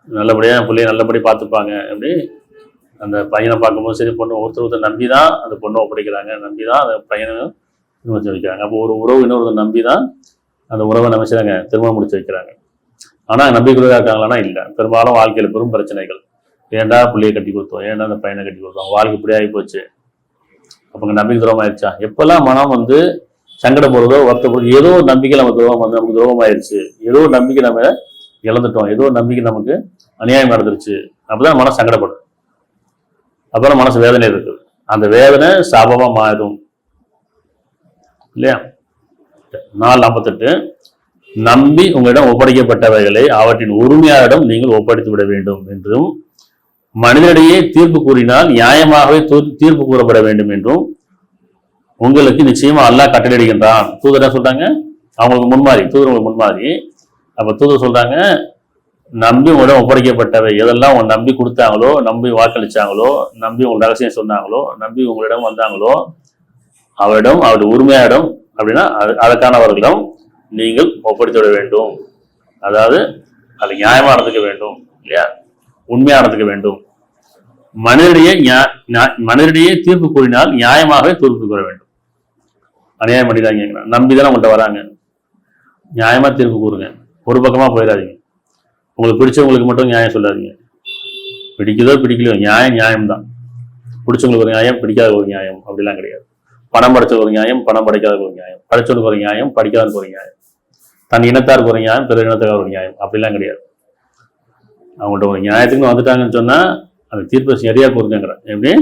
நல்லபடியா பிள்ளைய நல்லபடி பார்த்துப்பாங்க. அப்படி அந்த பையனை பார்க்கும்போது சரி, பொண்ணு ஒருத்தர் நம்பி தான் அந்த பொண்ணை ஒப்படைக்கிறாங்க, நம்பி தான் அந்த பையனை முடிச்சு வைக்கிறாங்க. அப்போ ஒரு உறவு இன்னொருத்தர் நம்பி தான் அந்த உறவை நினைச்சாங்க திருமணம் முடிச்சு வைக்கிறாங்க. ஆனால் நம்பிக்கையாக இருக்காங்களான்னா இல்லை. பெரும்பாலும் வாழ்க்கையில் பெரும் பிரச்சனைகள். ஏன்டா பிள்ளையை கட்டி கொடுத்தோம், ஏன்டா அந்த பையனை கட்டி கொடுத்தோம், வாழ்க்கை இப்படி ஆகி போச்சு. அப்போ நம்பிக்கை துரோகம் ஆயிடுச்சா? எப்பெல்லாம் மனம் சங்கடப்படுறதோ, வருத்தப்படுறதோ, ஏதோ ஒரு நம்பிக்கை நம்ம நமக்கு துரோகம் ஆயிடுச்சு, ஏதோ ஒரு நம்பிக்கை நம்ம இழந்துட்டோம், ஏதோ ஒரு நம்பிக்கை நமக்கு அநியாயம் நடந்துருச்சு, அப்பதான் மனம் சங்கடப்படும். அப்புறம் மனசு வேதனை இருக்குது. அந்த வேதனை சாபமா மாறும் இல்லையா? 4:58. நம்பி உங்களிடம் ஒப்படைக்கப்பட்டவைகளை அவற்றின் உரிமையாளரிடம் நீங்கள் ஒப்படைத்து விட வேண்டும் என்றும், மனிதனிடையே தீர்ப்பு கூறினால் நியாயமாகவே தீர்ப்பு கூறப்பட வேண்டும் என்றும் உங்களுக்கு நிச்சயமா அல்லாஹ் கட்டளையிடுகின்றான். தூதர் சொல்றாங்க, அவங்களுக்கு முன்மாதிரி, தூதர் உங்களுக்கு முன்மாதிரி. அப்ப தூதர் சொல்றாங்க, நம்பி உங்களிடம் ஒப்படைக்கப்பட்டவை எதெல்லாம் உங்க நம்பி கொடுத்தாங்களோ, நம்பி வாக்களிச்சாங்களோ, நம்பி உங்க ரகசியம் சொன்னாங்களோ, நம்பி உங்களிடம் வந்தாங்களோ, அவரிடம், அவருடைய உரிமையாயிடம் அப்படின்னா அதற்கானவர்களிடம் நீங்கள் ஒப்படைத்து விட வேண்டும். அதாவது அது நியாயமா நடந்துக்க வேண்டும் இல்லையா? உண்மையா நடந்துக்க வேண்டும். மனிதனிடையே தீர்ப்பு கூறினால் நியாயமாகவே தீர்ப்பு கூற வேண்டும். அநியாயம் பண்ணிடாங்க, நம்பிதானே உங்கள்கிட்ட வராங்க, நியாயமா தீர்ப்பு கூறுங்க. ஒரு பக்கமா போயிடாதீங்க. உங்களுக்கு பிடிச்சவங்களுக்கு மட்டும் நியாயம் சொல்லாதீங்க. பிடிக்குதோ பிடிக்கலையோ நியாயம் நியாயம்தான். பிடிச்சவங்களுக்கு ஒரு நியாயம், பிடிக்காத ஒரு நியாயம் அப்படிலாம் கிடையாது. பணம் படைச்ச ஒரு நியாயம், பணம் படைக்காத ஒரு நியாயம், படிச்சவனுக்கு ஒரு நியாயம், படிக்காதவனுக்கு ஒரு நியாயம், தன் இனத்தாருக்கு ஒரு நியாயம், பிற இனத்துக்காக ஒரு நியாயம், அப்படிலாம் கிடையாது. அவங்கள்ட்ட ஒரு நியாயத்துக்கு வந்துட்டாங்கன்னு சொன்னா அந்த தீர்ப்பு சரியா கூறுங்கிற. எப்படி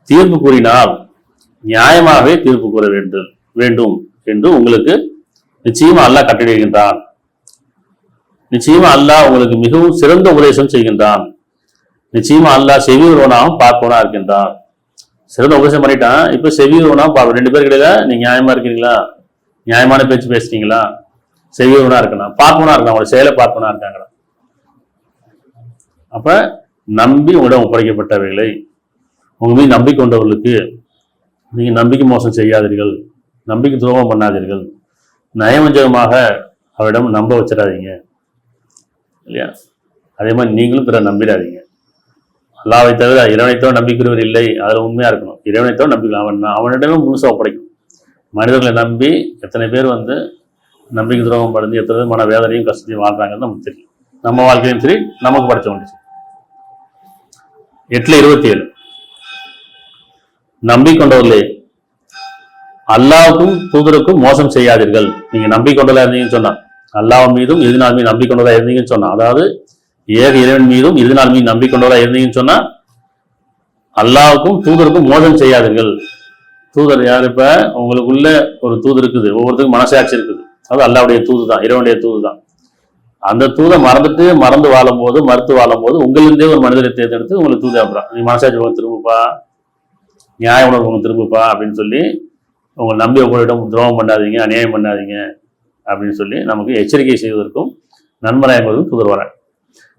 தீர்ப்பு கூறினால் நியாயமாகவே தீர்ப்பு கூற வேண்டும் என்று உங்களுக்கு நிச்சயமா அல்லாஹ் கட்டளையிடுகின்றான். நிச்சயமா அல்லாஹ் உங்களுக்கு மிகவும் சிறந்த உபதேசம் செய்கின்றான். நிச்சயமா அல்லாஹ் செவியுறவனாகவும் பார்ப்பவனா இருக்கின்றான். சிறந்த உபதேசம் பண்ணிட்டான், இப்ப செவியுறவனாகவும் பார்ப்போம். 2 பேர் கிடையில நீங்க நியாயமா இருக்கிறீங்களா, நியாயமான பேச்சு பேசுறீங்களா, செவியுறவனா இருக்கலாம், பார்ப்பவனா இருக்கலாம், அவங்களோட செயலை பார்ப்பவனா இருக்காங்களா. அப்ப நம்பி உங்களிடம் ஒப்படைக்கப்பட்டவைகளை உங்க மீது நம்பிக்கொண்டவர்களுக்கு நீங்க நம்பிக்கை மோசம் செய்யாதீர்கள், நம்பிக்கை துரோகம் பண்ணாதீர்கள், நயவஞ்சகமாக அவரிடம் நம்ப வச்சிடாதீங்க இல்லையா. அதே மாதிரி நீங்களும் பிற நம்பிடாதீங்க. அல்லாஹ்வை தவிர இறைவனை தவிர நம்பிக்கிறவர் இல்லை, அதில் உண்மையா இருக்கணும். இறைவனை தவிர நம்பிக்கலாம், அவனிடமே முழுசாக ஒப்படைக்கணும். மனிதர்களை நம்பி எத்தனை பேர் நம்பிக்கை துரோகம் படைந்து எத்தனை மன வேதனையும் கஷ்டத்தையும் வாழ்றாங்கன்னு நமக்கு தெரியும். நம்ம வாழ்க்கையும் சரி, நமக்கு படிச்சவங்க. 8:27 நம்பிக்கொண்டவர்களே அல்லாஹ்வுக்கும் தூதருக்கும் மோசம் செய்யாதீர்கள். நீங்க நம்பிக்கொண்டதா இருந்தீங்கன்னு சொன்னா, அல்லாஹ் மீதும் இறுதி நாள் மீது நம்பிக்கொண்டதா இருந்தீங்கன்னு சொன்னா, அதாவது ஏக இறைவன் மீதும் இறுதி நாள் மீது நம்பிக்கொண்டதா இருந்தீங்கன்னு சொன்னா, அல்லாஹ்வுக்கும் தூதருக்கும் மோசம் செய்யாதீர்கள். தூதர் யார்? இப்ப உங்களுக்குள்ள ஒரு தூது இருக்குது, ஒவ்வொருத்தருக்கும் மனசாட்சி இருக்குது. அது அல்லாஹ்வுடைய தூது தான், இறைவனுடைய தூது தான். அந்த தூதை மறந்து வாழும்போது, மறுத்து வாழும்போது உங்களிருந்தே ஒரு மனிதரை தேர்ந்தெடுத்து உங்களுக்கு தூது அனுப்புறான். நீ மனசாட்சி உனக்கு திரும்புப்பா, நியாய உணர்வு உங்களுக்கு திரும்புப்பா அப்படின்னு சொல்லி, உங்களை நம்பி உங்களிடம் துரோகம் பண்ணாதீங்க, அநியாயம் பண்ணாதீங்க அப்படின்னு சொல்லி நமக்கு எச்சரிக்கை செய்வதற்கும் நன்மராயங்களுக்கும் தூதர் வர.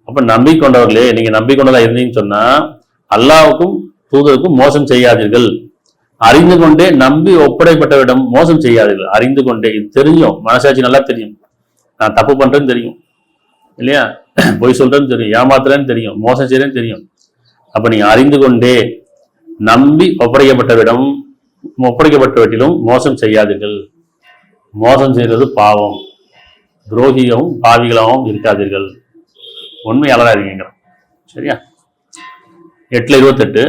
அப்ப நம்பிக்கொண்டவர்களே, நீங்க நம்பிக்கொண்டதா இருந்தீங்கன்னு சொன்னா, அல்லாஹ்வுக்கும் தூதருக்கும் மோசம் செய்யாதீர்கள். அறிந்து கொண்டே நம்பி ஒப்படைப்பட்டவரிடம் மோசம் செய்யாதீர்கள். அறிந்து கொண்டே, இது தெரியும், மனசாட்சி நல்லா தெரியும், நான் தப்பு பண்றேன்னு தெரியும் இல்லையா, பொய் சொல்றேன்னு தெரியும், ஏமாத்துறேன்னு தெரியும், மோசம் செய்யறேன்னு தெரியும். அப்ப நீங்க அறிந்து கொண்டே நம்பி ஒப்படைக்கப்பட்டவற்றிலும் மோசம் செய்யாதீர்கள். மோசம் செய்வது பாவம், துரோகியாகவும் பாவிகளாகவும் இருக்காதீர்கள், உண்மையாளராக இருக்கீங்க. சரியா? 8:28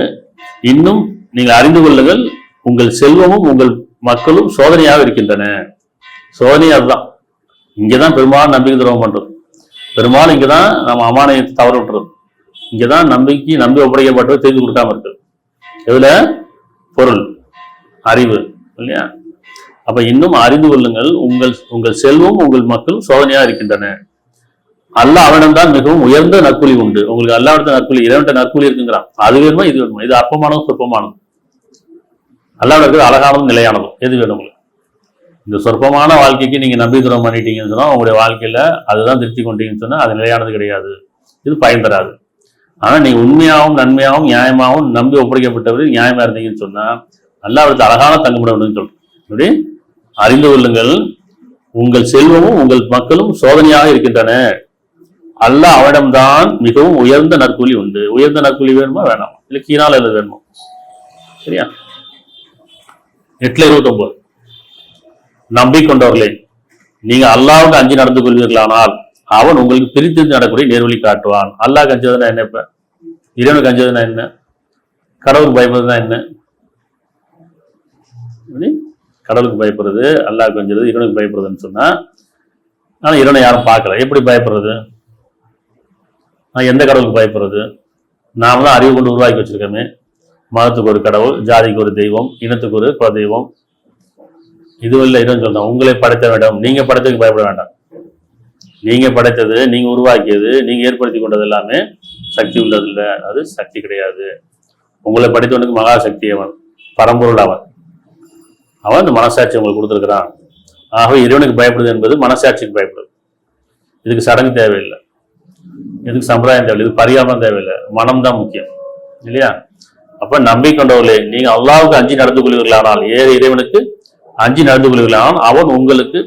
இன்னும் நீங்கள் அறிந்து கொள்ளுங்கள், உங்கள் செல்வமும் உங்கள் மக்களும் சோதனையாக இருக்கின்றன. சோதனை அதுதான். இங்கதான் பெரும்பாலும் நம்பிக்கை துரோகம் பண்றது, பெரும்பாலும் இங்கதான் நம்ம அமானியத்தை தவற விட்டுறது, இங்கதான் நம்பி ஒப்படைக்கப்பட்டது தெரிந்து கொடுக்காம இருக்கு. எதுல? பொருள், அறிவு இல்லையா. அப்ப இன்னும் அறிந்து கொள்ளுங்கள், உங்கள் செல்வம் உங்கள் மக்களும் சோதனையாக இருக்கின்றன. அல்லாஹ் அவனிடம்தான் மிகவும் உயர்ந்த நற்கூலி உண்டு. உங்களுக்கு அல்லாஹ்விட நற்கூலி, இறைவன்கிட்ட நற்கூலி இருக்குங்கிறான். அது வேணுமா இது வேணுமா? இது அற்பமானதும் சொற்பமானதும்? அல்லாஹ்விட இருக்கிறது அழகானதும் நிலையானதும். எது வேணும் உங்களுக்கு? இந்த சொற்பமான வாழ்க்கைக்கு நீங்க நம்பி துரோகம் பண்ணிட்டீங்கன்னு சொன்னா, உங்களுடைய வாழ்க்கையில அதுதான் திருப்தி கொண்டீங்கன்னு சொன்னா, அது நிலையானது கிடையாது, இது பயன் தராது. ஆனா நீங்க உண்மையாகவும் நன்மையாகவும் நியாயமாகவும் நம்பி ஒப்படைக்கப்பட்டவர் நியாயமா இருந்தீங்கன்னு சொன்னா, அல்லாஹ்விடத்தில் அழகான தங்குமிடம் அப்படின்னு சொல்றேன். அப்படி அறிந்து கொள்ளுங்கள், உங்கள் செல்வமும் உங்கள் மக்களும் சோதனையாக இருக்கின்றன. அல்லாஹ் அவனிடம்தான் மிகவும் உயர்ந்த நற்கூலி உண்டு. உயர்ந்த நற்கூலி வேணுமா வேணாமா? இல்ல கீழால் எது வேணுமா? சரியா? 8:29 நம்பிக்கொண்டவர்களே, நீங்க அல்லாஹ்வுக்கு அஞ்சி நடந்து கொள்வீர்களானால் அவன் உங்களுக்கு பிரித்து நடக்கூடிய நேர்வழி காட்டுவான். அல்லாஹ் அஞ்சதுன்னா என்ன? இப்ப இறைவனுக்கு அஞ்சதுன்னா என்ன? கடவுளுக்கு பயப்படுறதுனா என்ன? கடவுளுக்கு பயப்படுறது, அல்லாஹ்வுக்கு அஞ்சுறது, இறைவனுக்கு பயப்படுறதுன்னு சொன்னா, ஆனா இறைவனை யாரும் பார்க்கல. எப்படி பயப்படுறது? நான் எந்த கடவுளுக்கு பயப்படுறது? நாம தான் அறிவு கொண்டு உருவாக்கி வச்சிருக்கோமே. மதத்துக்கு ஒரு கடவுள், ஜாதிக்கு ஒரு தெய்வம், இனத்துக்கு ஒரு குல தெய்வம். இதுவும் இல்லை இறைவன் சொல்றான், உங்களை படைத்த வேண்டாம், நீங்க படைத்ததுக்கு பயப்பட வேண்டாம். நீங்க படைத்தது, நீங்க உருவாக்கியது, நீங்க ஏற்படுத்தி கொண்டது எல்லாமே சக்தி உள்ளது இல்லை, அது சக்தி கிடையாது. உங்களை படைத்தவனுக்கு மகா சக்தி அவன், பரம்பொருள் அவன். அவன் இந்த மனசாட்சி உங்களுக்கு கொடுத்துருக்கிறான். ஆகவே இறைவனுக்கு பயப்படுது என்பது மனசாட்சிக்கு பயப்படுது. இதுக்கு சடங்கு தேவையில்லை, இதுக்கு சம்பிரதாயம் தேவையில்லை, இது பரிகாரம் தேவையில்லை, மனம்தான் முக்கியம் இல்லையா. அப்ப நம்பிக்கொண்டவர்களே, நீங்க அல்லாஹ்வுக்கு அஞ்சி நடந்து கொள்வீர்களானால், ஏக இறைவனுக்கு அஞ்சி நடந்து கொள்வீர்களானால் அவன் உங்களுக்கு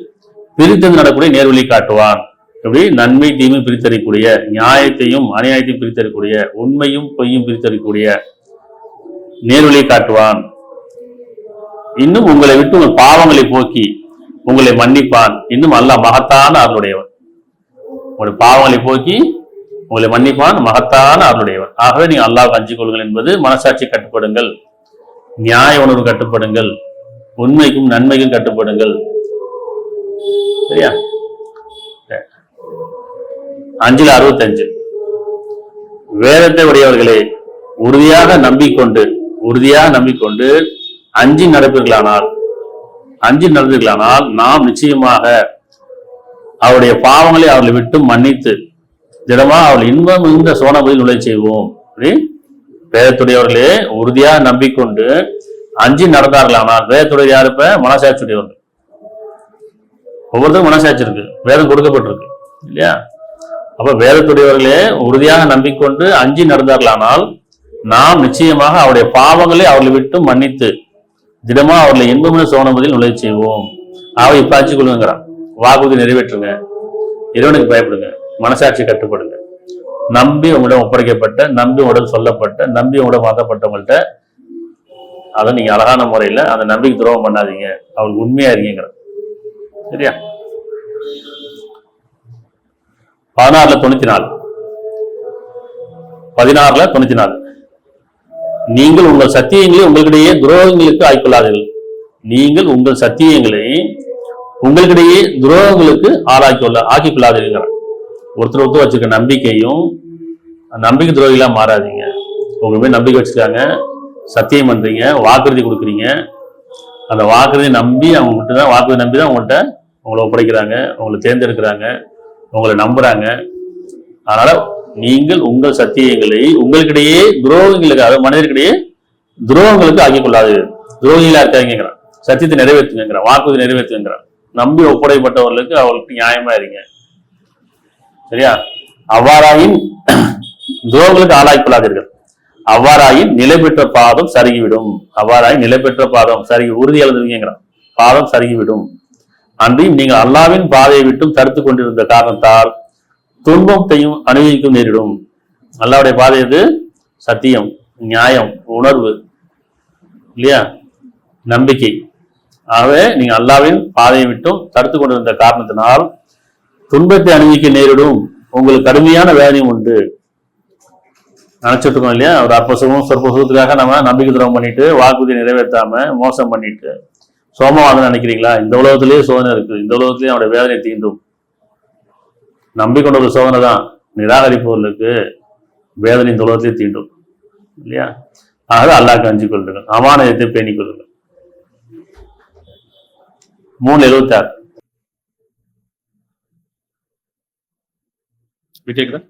பிரித்தது நடக்கூடிய நேர்வழி காட்டுவான். எப்படி? நன்மை தீமை பிரித்தறிக்கூடிய, நியாயத்தையும் அநியாயத்தையும் பிரித்தறிக்கூடிய, உண்மையும் பொய்யும் பிரித்தறிக்கூடிய நேர்வழியை காட்டுவான். இன்னும் உங்களை விட்டு உங்கள் பாவங்களை போக்கி உங்களை மன்னிப்பான். இன்னும் அல்லாஹ் மகத்தான அருளுடையவன். உங்களுடைய பாவங்களை போக்கி உங்களை மன்னிப்பான், மகத்தான அருளுடையவன். ஆகவே நீங்க அல்லாஹ்வுக்கு அஞ்சிக் கொள்ளுங்கள் என்பது மனசாட்சி கட்டுப்படுங்கள், நியாய உணர்வு கட்டுப்படுங்கள், உண்மைக்கும் நன்மைக்கும் கட்டுப்படுங்கள். சரியா? 5:65 வேதத்தை உடையவர்களே, உறுதியாக நம்பிக்கொண்டு அஞ்சி நடப்பீர்களானால் நாம் நிச்சயமாக அவருடைய பாவங்களை அவர்களை விட்டு மன்னித்து திடமா அவள் இன்பம் இந்த சோனபதியில் நுழை செய்வோம். அப்படி வேதத்துடையவர்களே உறுதியாக நம்பிக்கொண்டு அஞ்சு நடந்தார்களானால், வேதத்துடைய யாரு? இப்ப மனசாட்சியுடையவர்கள். ஒவ்வொருத்தரும் மனசாட்சி இருக்கு, வேதம் கொடுக்கப்பட்டிருக்கு இல்லையா? அப்ப வேதத்துடையவர்களே உறுதியாக நம்பிக்கொண்டு அஞ்சு நடந்தார்களானால் நாம் நிச்சயமாக அவருடைய பாவங்களை அவர்களை விட்டு மன்னித்து திடமா அவர்களை இன்பமுள்ள சோனபதியில் நுழை செய்வோம். அவை இப்ப அஞ்சு கொள்ளுங்கிறான். வாக்குறுதி நிறைவேற்றுங்க, இறைவனுக்கு பயப்படுங்க, மனசாட்சி கட்டுப்படுங்க, நம்பி உங்களிடம் ஒப்படைக்கப்பட்ட, நம்பி உங்களிடம் சொல்லப்பட்ட, நம்பி உங்களிடம் மாற்றப்பட்டவங்கள்ட்ட அதை நீங்க அழகான முறையில அந்த நம்பிக்கை துரோகம் பண்ணாதீங்க, அவளுக்கு உண்மையா இருக்கீங்க. சரியா? 16:94 16:94 நீங்கள் உங்கள் சத்தியங்களை உங்களுக்கிடையே துரோகங்களுக்கு ஆய்கொள்ளாதீர்கள். நீங்கள் உங்கள் சத்தியங்களை உங்களுக்கிடையே துரோகங்களுக்கு ஆக்கிக் கொள்ளாதீர்கள். ஒருத்தர் வச்சிருக்க நம்பிக்கையும் நம்பிக்கை துரோகிகளா மாறாதீங்க. உங்களுமே நம்பிக்கை வச்சிருக்காங்க, சத்தியம் பண்றீங்க, வாக்குறுதி கொடுக்குறீங்க, அந்த வாக்குறுதி நம்பி அவங்ககிட்ட தான், வாக்குறுதி நம்பி தான் உங்கள்கிட்ட உங்களை ஒப்படைக்கிறாங்க, உங்களை தேர்ந்தெடுக்கிறாங்க, உங்களை நம்புறாங்க. அதனால நீங்கள் உங்கள் சத்தியங்களை உங்களுக்கிடையே துரோகங்களுக்காக, மனிதர்களிடையே துரோகங்களுக்கு ஆக்கிக் கொள்ளாது. துரோகிகளா இருக்காங்கிறான். சத்தியத்தை நிறைவேற்றுங்கிறான், வாக்குறுதி நிறைவேற்றுங்கிறான். நம்பி ஒப்படைப்பட்டவர்களுக்கு அவர்களுக்கு நியாயமா இருங்க. சரியா? அவ்வாறாயின் துரோகங்களுக்கு ஆளாய்க்கொள்ளாதீர்கள். அவ்வாறாயின் நிலை பெற்ற பாதம் சருகிவிடும். அவ்வாறாயின் நிலை பெற்ற பாதம் சருகி, உறுதி எழுதுவீங்கிறான், பாதம் சருகிவிடும். அன்றையும் நீங்கள் அல்லாவின் பாதையை விட்டும் தடுத்து கொண்டிருந்த காரணத்தால் துன்பத்தையும் அனுபவிக்கும் நேரிடும். அல்லாவுடைய பாதை எது? சத்தியம், நியாயம், உணர்வு இல்லையா, நம்பிக்கை. ஆகவே நீங்க அல்லாவின் பாதையை விட்டும் தடுத்து கொண்டிருந்த காரணத்தினால் துன்பத்தை அனுபவிக்க நேரிடும். உங்களுக்கு கடுமையான வேதனையும் உண்டு. நினைச்சிட்டு இருக்கோம் இல்லையா? ஒரு அற்பசுகம் சொற்பசுகத்துக்காக நம்ம நம்பிக்கை துரோகம் பண்ணிட்டு, வாக்குறுதியை நிறைவேற்றாம மோசம் பண்ணிட்டு சோமவாதம் நினைக்கிறீங்களா? இந்த உலகத்திலேயே சோதனை இருக்கு, இந்த உலகத்திலேயே அவருடைய வேதனை தீண்டும். நம்பிக்கொண்ட ஒரு சோதனை தான். நிராகரிப்பவர்களுக்கு வேதனை இந்த உலகத்திலேயே தீண்டும் இல்லையா? ஆக அல்லாஹ்க்கு அஞ்சு கொள்ளுங்கள், அமானத்தை பேணிக் கொள்ளுங்கள். 3:76 விட்டேக்குதா?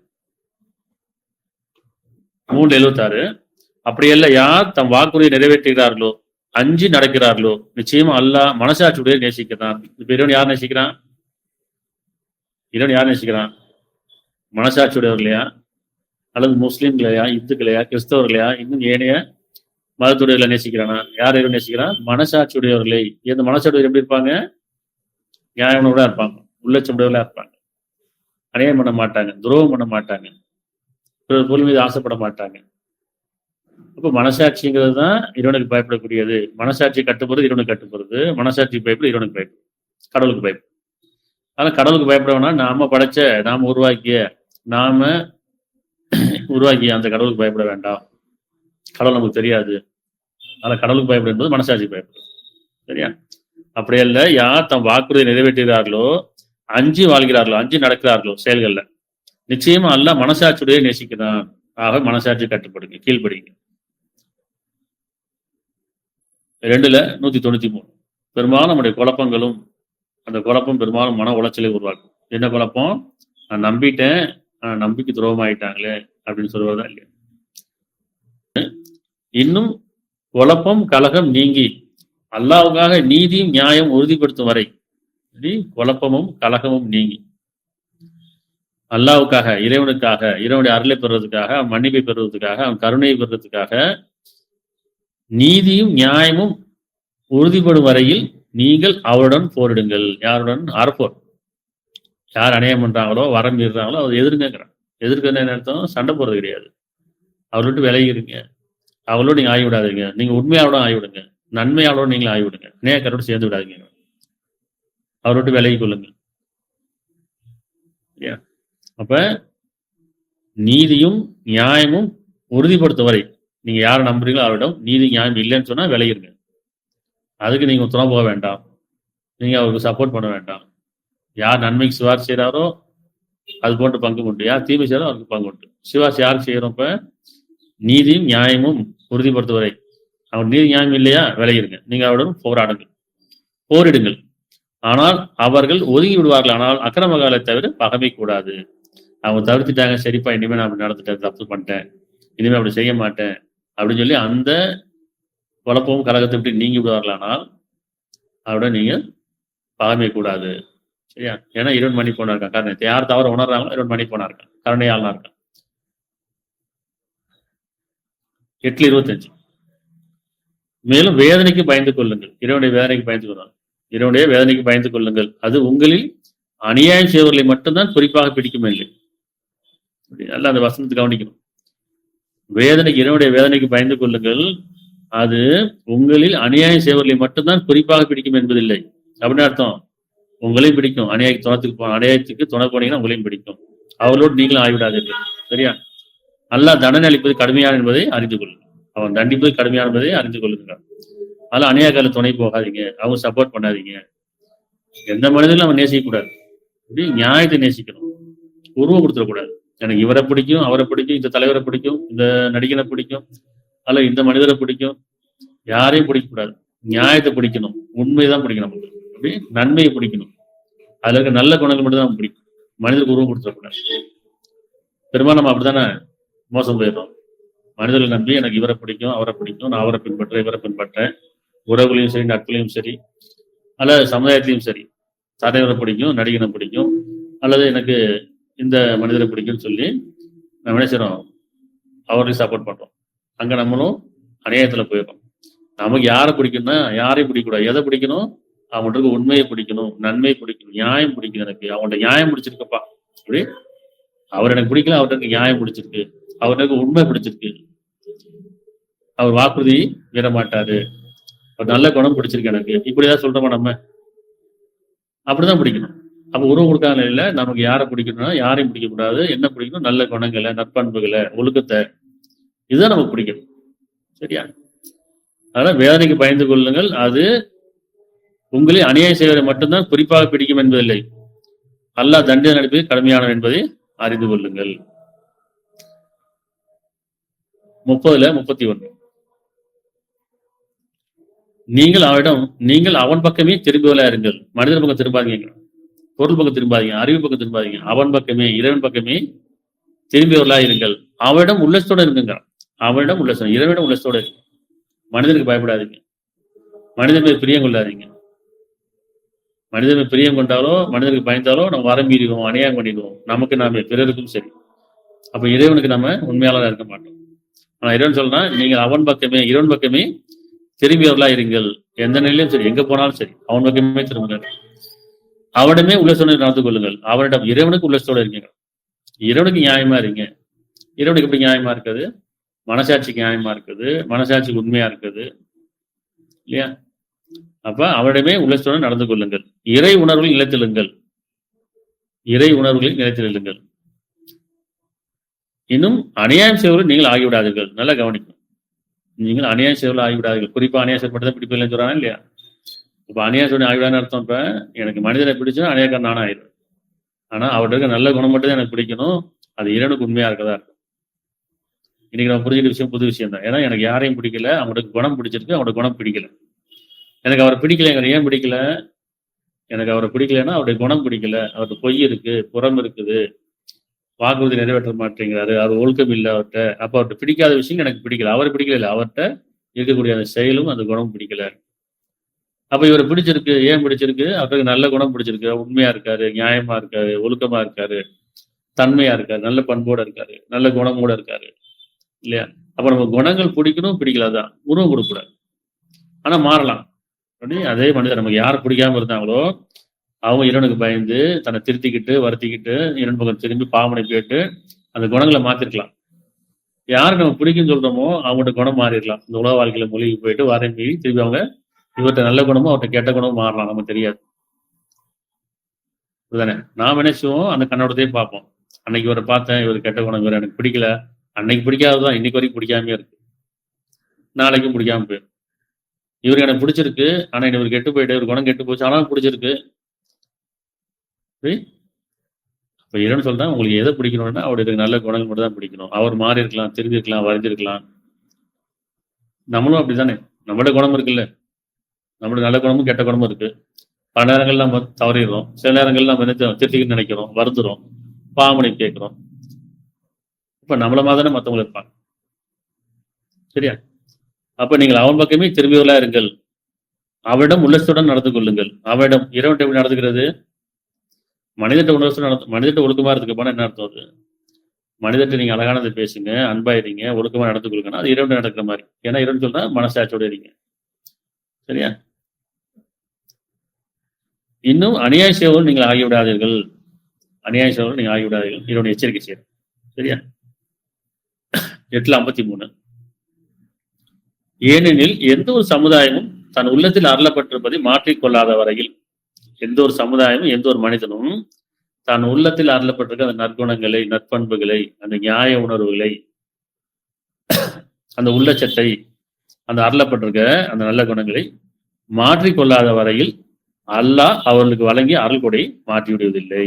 3:76 அப்படியல்ல, யார் தம் வாக்குறுதியை நிறைவேற்றுகிறார்களோ, அஞ்சு நடக்கிறார்களோ, நிச்சயமா அல்லாஹ் மனசாட்சியுடைய நேசிக்கிறான். இப்ப இறைவன் யார் நேசிக்கிறான்? இறைவன் யார் நேசிக்கிறான்? மனசாட்சியுடையவர்களையா, அல்லது முஸ்லீம்களையா, இந்துக்களையா, கிறிஸ்தவர்களையா, இன்னும் ஏனைய மதத்துடையவர்களை நேசிக்கிறானா? யார் இறைவன் நேசிக்கிறான்? மனசாட்சியுடையவர்களை. இந்த மனசாட்சியுடைய எப்படி இருப்பாங்க? நியாயனோட இருப்பாங்க, உள்ளச்சமுடையவர்களா இருப்பாங்க, அநியாயம் பண்ண மாட்டாங்க, துரோகம் பண்ண மாட்டாங்க, பிறர் பொருள் மீது ஆசைப்பட மாட்டாங்க. அப்ப மனசாட்சிங்கிறது தான் இறைவனுக்கு பயப்படக்கூடியது. மனசாட்சி கட்டுப்படுறது இறைவனுக்கு கட்டுப்படுறது, மனசாட்சி பயப்படும் இறைவனுக்கு பயப்படும், கடவுளுக்கு பயப்படும். ஆனா கடவுளுக்கு பயப்படணும்னா நாம படைச்ச, நாம உருவாக்கிய அந்த கடவுளுக்கு பயப்பட வேண்டாம். கடவுள் நமக்கு தெரியாது. அதனால கடவுளுக்கு பயப்படும் என்பது மனசாட்சி பயப்படும். சரியா? அப்படியல்ல, யார் தம் வாக்குறுதியை நிறைவேற்றுகிறார்களோ, அஞ்சு வாழ்கிறார்களோ, அஞ்சு நடக்கிறார்களோ செயல்கள்ல, நிச்சயமா அல்லாஹ் மனசாட்சியுடைய நேசிக்கிறான். ஆக மனசாட்சி கட்டுப்படுங்க, கீழ்படிங்க. 2:193 பெரும்பாலும் நம்முடைய குழப்பங்களும், அந்த குழப்பம் பெரும்பாலும் மன உளைச்சலை உருவாக்கும். என்ன குழப்பம்? நான் நம்பிட்டேன், நம்பிக்கை துரோகம் ஆயிட்டாங்களே அப்படின்னு சொல்லுவதா இல்லையா? இன்னும் குழப்பம் கலகம் நீங்கி அல்லாஹ்வுக்காக நீதியும் நியாயம் உறுதிப்படுத்தும் வரை, குழப்பமும் கலகமும் நீங்கி அல்லாஹ்வுக்காக, இறைவனுக்காக, இறைவனுடைய அருளை பெறுவதற்காக, அவன் மன்னிப்பை பெறுவதற்காக, அவன் கருணையை பெறுவதற்காக நீதியும் நியாயமும் உறுதிப்படும் வரையில் நீங்கள் அவருடன் போரிடுங்கள். யாருடன்? அறப்போர். யார் அநியாயம் பண்றாங்களோ, வரம் மீறுறாங்களோ அதை எதிர்க்கிறான். எதிர்க்கிறது என்ன அர்த்தம்? சண்டை போறது கிடையாது. அவர்கிட்ட விலகிடுங்க, அவளோட நீங்க ஆகி விடாதீங்க. நீங்க உண்மையாவோட ஆகி விடுங்க, நன்மையாளோட நீங்களும் ஆகி விடுங்க, நேக்கரோடு சேர்ந்து விடாதீங்க. அவரோட விலகி கொள்ளுங்க. அப்ப நீதியும் நியாயமும் உறுதிப்படுத்தும் வரை நீங்க யாரை நம்புறீங்களோ அவரிடம் நீதி நியாயம் இல்லைன்னு சொன்னா விலகிருங்க. அதுக்கு நீங்க துணை போக வேண்டாம், நீங்க அவருக்கு சப்போர்ட் பண்ண வேண்டாம். யார் நன்மைக்கு சிபாரிசு செய்யறாரோ அது போன்ற பங்கு உண்டு, யார் தீமை செய்யறோ அவருக்கு பங்கு உண்டு. சிபாரிசு யாருக்கு செய்யறோம்? இப்ப நீதியும் நியாயமும் உறுதிப்படுத்தும் வரை. அவர் நீதி நியாயம் இல்லையா, விலகிருங்க. நீங்க அவருடன் போராடுங்கள், போரிடுங்கள். ஆனால் அவர்கள் ஒதுங்கி விடுவார்கள். ஆனால் அக்கிரமகாலை தவிர பகைமை கூடாது. அவங்க தவிர்த்துட்டாங்க, சரிப்பா இனிமேல் நான் அப்படி நடந்துட்டேன், தப்பு பண்ணிட்டேன், இனிமேல் அப்படி செய்ய மாட்டேன் அப்படின்னு சொல்லி அந்த குழப்பமும் கலகத்தை விட்டு நீங்கி விடுவார்களானால் அவரோட நீங்க பகைமை கூடாது. சரியா? ஏன்னா இறைவன் மணி போனா இருக்கான். காரணம் யார் தவற உணர்றாங்களோ இறைவன் மணி போனா இருக்கான், கருணையாளனா இருக்கான். 8:25. மேலும் வேதனைக்கு பயந்து கொள்ளுங்கள். இறைவனுடைய வேதனைக்கு பயந்து கொள்ளுங்கள். இறைவனுடைய வேதனைக்கு பயந்து கொள்ளுங்கள். அது உங்களில் அநியாயம் செய்வர்களை மட்டும்தான் குறிப்பாக பிடிக்கும் இல்லை. நல்லா அந்த வசனத்தை கவனிக்கணும். வேதனைக்கு, இறைவனுடைய வேதனைக்கு பயந்து கொள்ளுங்கள். அது உங்களில் அநியாயம் செய்வர்களை மட்டும்தான் குறிப்பாக பிடிக்கும் என்பதில்லை. அப்படின்னு அர்த்தம், உங்களையும் பிடிக்கும். அநியாயத்துக்கு துணை போனீங்கன்னா உங்களையும் பிடிக்கும். அவர்களோடு நீங்களும் ஆய்விடாதீர்கள். சரியா? அல்லாஹ் தண்டனை அளிப்பது கடுமையான என்பதை அறிந்து கொள்ளுங்கள். அவன் தண்டிப்பது கடுமையான என்பதை அறிந்து கொள்ளுங்கள். அதெல்லாம் அநியாயக்கால துணை போகாதீங்க, அவங்க சப்போர்ட் பண்ணாதீங்க. எந்த மனிதனும் அவன் நேசிக்கக்கூடாது. இப்படி நியாயத்தை நேசிக்கணும். உருவம் கொடுத்துடக்கூடாது. எனக்கு இவரை பிடிக்கும், அவரை பிடிக்கும், இந்த தலைவரை பிடிக்கும், இந்த நடிகனை பிடிக்கும், அல்ல இந்த மனிதரை பிடிக்கும், யாரையும் பிடிக்கக்கூடாது. நியாயத்தை பிடிக்கணும், உண்மைதான் பிடிக்கணும். நமக்கு அப்படி நன்மையை பிடிக்கணும். அதுல இருக்க நல்ல குணங்கள் மட்டும் தான் பிடிக்கும். மனிதருக்கு உருவம் கொடுத்துடக்கூடாது. பெரும்பாலும் நம்ம அப்படித்தானே மோசம் போயிடும். மனிதர்களை நம்பி எனக்கு இவரை பிடிக்கும், அவரை பிடிக்கும், நான் அவரை பின்பற்றேன், இவரை பின்பற்றேன், உறவுகளையும் சரி, நட்புலையும் சரி, அல்லது சமுதாயத்திலையும் சரி, தலைவரை பிடிக்கும், நடிகனை பிடிக்கும், அல்லது எனக்கு இந்த மனிதரை பிடிக்கும்னு சொல்லி நம்ம என்ன செய்யறோம், அவரையும் சப்போர்ட் பண்றோம். அங்க நம்மளும் அநியாயத்துல போயிடும். நமக்கு யாரை பிடிக்கும்னா யாரையும் பிடிக்கக்கூடாது. எதை பிடிக்கணும்? அவங்களுக்கு உண்மையை பிடிக்கணும், நன்மையை பிடிக்கணும், நியாயம் பிடிக்கணும். எனக்கு அவன்கிட்ட நியாயம் பிடிச்சிருக்கப்பா, அப்படி அவர் எனக்கு பிடிக்கல, அவர்கிட்ட எனக்கு நியாயம் பிடிச்சிருக்கு, அவருக்கு உண்மை பிடிச்சிருக்கு, அவர் வாக்குறுதி மீற மாட்டாரு, அவர் நல்ல குணம் பிடிச்சிருக்கு எனக்கு, இப்படிதான் சொல்றோமா நம்ம? அப்படிதான் பிடிக்கணும். அப்ப உறவு கொடுக்காத நிலையில நமக்கு யாரை பிடிக்கணும்னா யாரையும் பிடிக்கக்கூடாது. என்ன பிடிக்கணும்? நல்ல குணங்களை, நற்பண்புகளை, ஒழுக்கத்தை, இதுதான் நமக்கு பிடிக்கணும். சரியா? அதனால வேதனைக்கு பயந்து கொள்ளுங்கள். அது உங்களை அநியாயம் செய்வதை மட்டும்தான் குறிப்பாக பிடிக்கும் என்பதில்லை. அல்லாஹ் தண்டனை அளிப்பது கடுமையானது என்பதை அறிந்து கொள்ளுங்கள். 30:31. நீங்கள் அவன் பக்கமே திரும்புவலா இருங்கள். மனிதர் பக்கம் திரும்பாதீங்க, பொருள் பக்கம் திரும்பாதீங்க, அறிவு பக்கம் திரும்பாதீங்க. அவன் பக்கமே, இறைவன் பக்கமே திரும்பியவர்களா இருங்கள். அவரிடம் உள்ளத்தோட இருக்குங்க. அவரிடம் உள்ளத்தோட, இறைவனிடம் உள்ளத்தோட இருக்கு. மனிதனுக்கு பயப்படாதீங்க, மனிதன் மீது பிரியம் கொள்ளாதீங்க. மனிதன் மீது பிரியம் கொண்டாலோ, மனிதனுக்கு பயந்தாலோ நம்ம வரம்பீடுவோம், அநியாயம் பண்ணிடுவோம், நமக்கு நாமே, பிறருக்கும் சரி. அப்ப இறைவனுக்கு நம்ம உண்மையாளராக இருக்க மாட்டோம். ஆனா இறைவன் சொல்றான், நீங்கள் அவன் பக்கமே, இறைவன் பக்கமே திரும்பியவர்களா இருங்கள். எந்த நிலையிலும் சரி, எங்க போனாலும் சரி, அவன் பக்கமே திரும்புங்கள். அவனிடமே உள்ளத்தோடு நடந்து கொள்ளுங்கள். அவனிடம், இறைவனுக்கு உள்ளத்தோடு இருக்கீங்க. இறைவனுக்கு நியாயமா இருங்க. இறைவனுக்கு எப்படி நியாயமா இருக்குது? மனசாட்சிக்கு நியாயமா இருக்குது, மனசாட்சிக்கு உண்மையா இருக்குது இல்லையா? அப்ப அவரிடமே உள்ளத்தோடு நடந்து கொள்ளுங்கள். இறை உணர்வுகளில் நிலைத்திருங்கள். இறை உணர்வுகளில் நிலைத்திருங்கள். இன்னும் அநியாயம் செய்வர்கள் நீங்கள் ஆகிவிடாதீர்கள். நல்லா கவனிக்கும். நீங்கள் அநியாயம் செய்வர்கள் ஆகிவிடாதீர்கள். குறிப்பா அநியாயம் செய்யப்பட்டதை பிடிப்பில்லைன்னு சொல்றாங்க இல்லையா? இப்ப அநியாயம் சொல்லி ஆகிவிடான்னு அர்த்தம். இப்ப எனக்கு மனிதனை பிடிச்சா அநியாயக்காரன் நானும் ஆயிடும். ஆனா அவர்கிட்ட இருக்க நல்ல குணம் மட்டும் தான் எனக்கு பிடிக்கணும். அது இறைவனுக்கு உண்மையா இருக்கதா இருக்கும். இன்னைக்கு நம்ம புரிஞ்சுக்கிற விஷயம் புது விஷயம் தான். ஏன்னா எனக்கு யாரையும் பிடிக்கல, அவங்களுக்கு குணம் பிடிச்சிருக்கு, அவரோட குணம் பிடிக்கல. எனக்கு அவரை பிடிக்கல, ஏன் பிடிக்கல? எனக்கு அவரை பிடிக்கலன்னா அவருடைய குணம் பிடிக்கல, அவருக்கு பொய் இருக்கு, புறம் இருக்குது, வாக்குறுதி நிறைவேற்ற மாட்டேங்கிறாரு, அவர் ஒழுக்கம் இல்லை அவர்கிட்ட. அப்ப அவர்கிட்ட பிடிக்காத விஷயம் எனக்கு பிடிக்கல. அவரை பிடிக்கல இல்லை, அவர்கிட்ட இருக்கக்கூடிய அந்த செயலும் அந்த குணமும் பிடிக்கல. அப்ப இவரை பிடிச்சிருக்கு, ஏன் பிடிச்சிருக்கு? அவருக்கு நல்ல குணம் பிடிச்சிருக்கு, உண்மையா இருக்காரு, நியாயமா இருக்காரு, ஒழுக்கமா இருக்காரு, தன்மையா இருக்காரு, நல்ல பண்போட இருக்காரு, நல்ல குணமோட இருக்காரு இல்லையா? அப்ப நம்ம குணங்கள் பிடிக்கணும், பிடிக்கலாதான், உருவம் கொடுக்கூடாது. ஆனா மாறலாம். அப்படி அதே மனிதர் நமக்கு யார் பிடிக்காம இருந்தாங்களோ அவங்க இறைவனுக்கு பயந்து தன்னை திருத்திக்கிட்டு வருத்திக்கிட்டு இறைவன் பக்கம் திரும்பி பாவனை கேட்டு அந்த குணங்களை மாத்திருக்கலாம். யாருக்கு நம்ம பிடிக்குன்னு சொல்றோமோ அவங்கள்ட்ட குணம் மாறிடலாம். இந்த உலக வாழ்க்கையில மொழிக்கு போயிட்டு வரேன் மீறி திரும்பி அவங்க இவர்கிட்ட நல்ல குணமும் அவர்கிட்ட கெட்ட குணமும் மாறலாம், நமக்கு தெரியாது. இதுதானே நாம் நினைச்சுவோம், அந்த கண்ணோடத்தையே பார்ப்போம். அன்னைக்கு இவரை பார்த்தேன், இவர் கெட்ட குணம், இவர் எனக்கு பிடிக்கல, அன்னைக்கு பிடிக்காததான் இன்னைக்கு வரைக்கும் பிடிக்காமே இருக்கு, நாளைக்கும் பிடிக்காம போயிடும். இவருக்கு எனக்கு பிடிச்சிருக்கு, ஆனா இவர் கெட்டு போயிட்டு, இவர் குணம் கெட்டு போச்சு, ஆனாலும் பிடிச்சிருக்கு. இப்ப இறைவன் சொல்றேன், உங்களுக்கு எதை பிடிக்கணும்னா அவருடைய நல்ல குணங்கள் மட்டும் தான் பிடிக்கணும். அவர் மாறி இருக்கலாம், தெரிஞ்சிருக்கலாம், வரைஞ்சிருக்கலாம். நம்மளும் அப்படித்தானே, நம்மளோட குணம் இருக்குல்ல, நம்மளோட நல்ல குணமும் கெட்ட குணமும் இருக்கு. பல நேரங்கள் நம்ம தவறிடுறோம், சில நேரங்கள் நம்ம என்ன திருத்திக்கிட்டு நினைக்கிறோம், வருந்துறோம், பாவமனை கேட்கிறோம். இப்ப நம்மள மாதிரி மற்றவங்க இருப்பாங்க. சரியா? அப்ப நீங்கள் அவன் பக்கமே திரும்பியவர்களா இருங்கள், அவரிடம் உள்ளத்துடன் நடந்து கொள்ளுங்கள். அவரிடம் இறைவன் எப்படி நடந்துக்கிறது? மனிதட்ட உணர்ச்சி மனிதட்ட ஒழுக்கமா இருக்கு போனா என்ன அர்த்தம்? அது மனிதர்கிட்ட நீங்க அழகானதை பேசுங்க, அன்பாயிருங்க, ஒழுக்கமா நடந்து கொள்ளுங்கன்னா அது இறைவன் நடக்கிற மாதிரி. ஏன்னா இறைவன் சொன்னா மனசாட்சியோட இருங்க. சரியா? இன்னும் அநியாய செய்வர்கள் நீங்கள் ஆகிவிடாதீர்கள், அநியாய செய்வர்கள் நீங்கள் ஆகிவிடாதீர்கள், இறைவன் எச்சரிக்கை செய்யணும். சரியா? 8:53. ஏனெனில் எந்த ஒரு சமுதாயமும் தன் உள்ளத்தில் அருளப்பட்டிருப்பதை மாற்றிக்கொள்ளாத வரையில், எந்த ஒரு சமுதாயமும் எந்த ஒரு மனிதனும் தான் உள்ளத்தில் அருளப்பட்டிருக்க அந்த நற்குணங்களை, நற்பண்புகளை, அந்த நியாய உணர்வுகளை, அந்த உள்ளச்சத்தை, அந்த அருளப்பட்டிருக்க அந்த நல்ல குணங்களை மாற்றிக்கொள்ளாத வரையில் அல்லாஹ் அவர்களுக்கு வழங்கி அருள் கொடை மாற்றி விடுவதில்லை.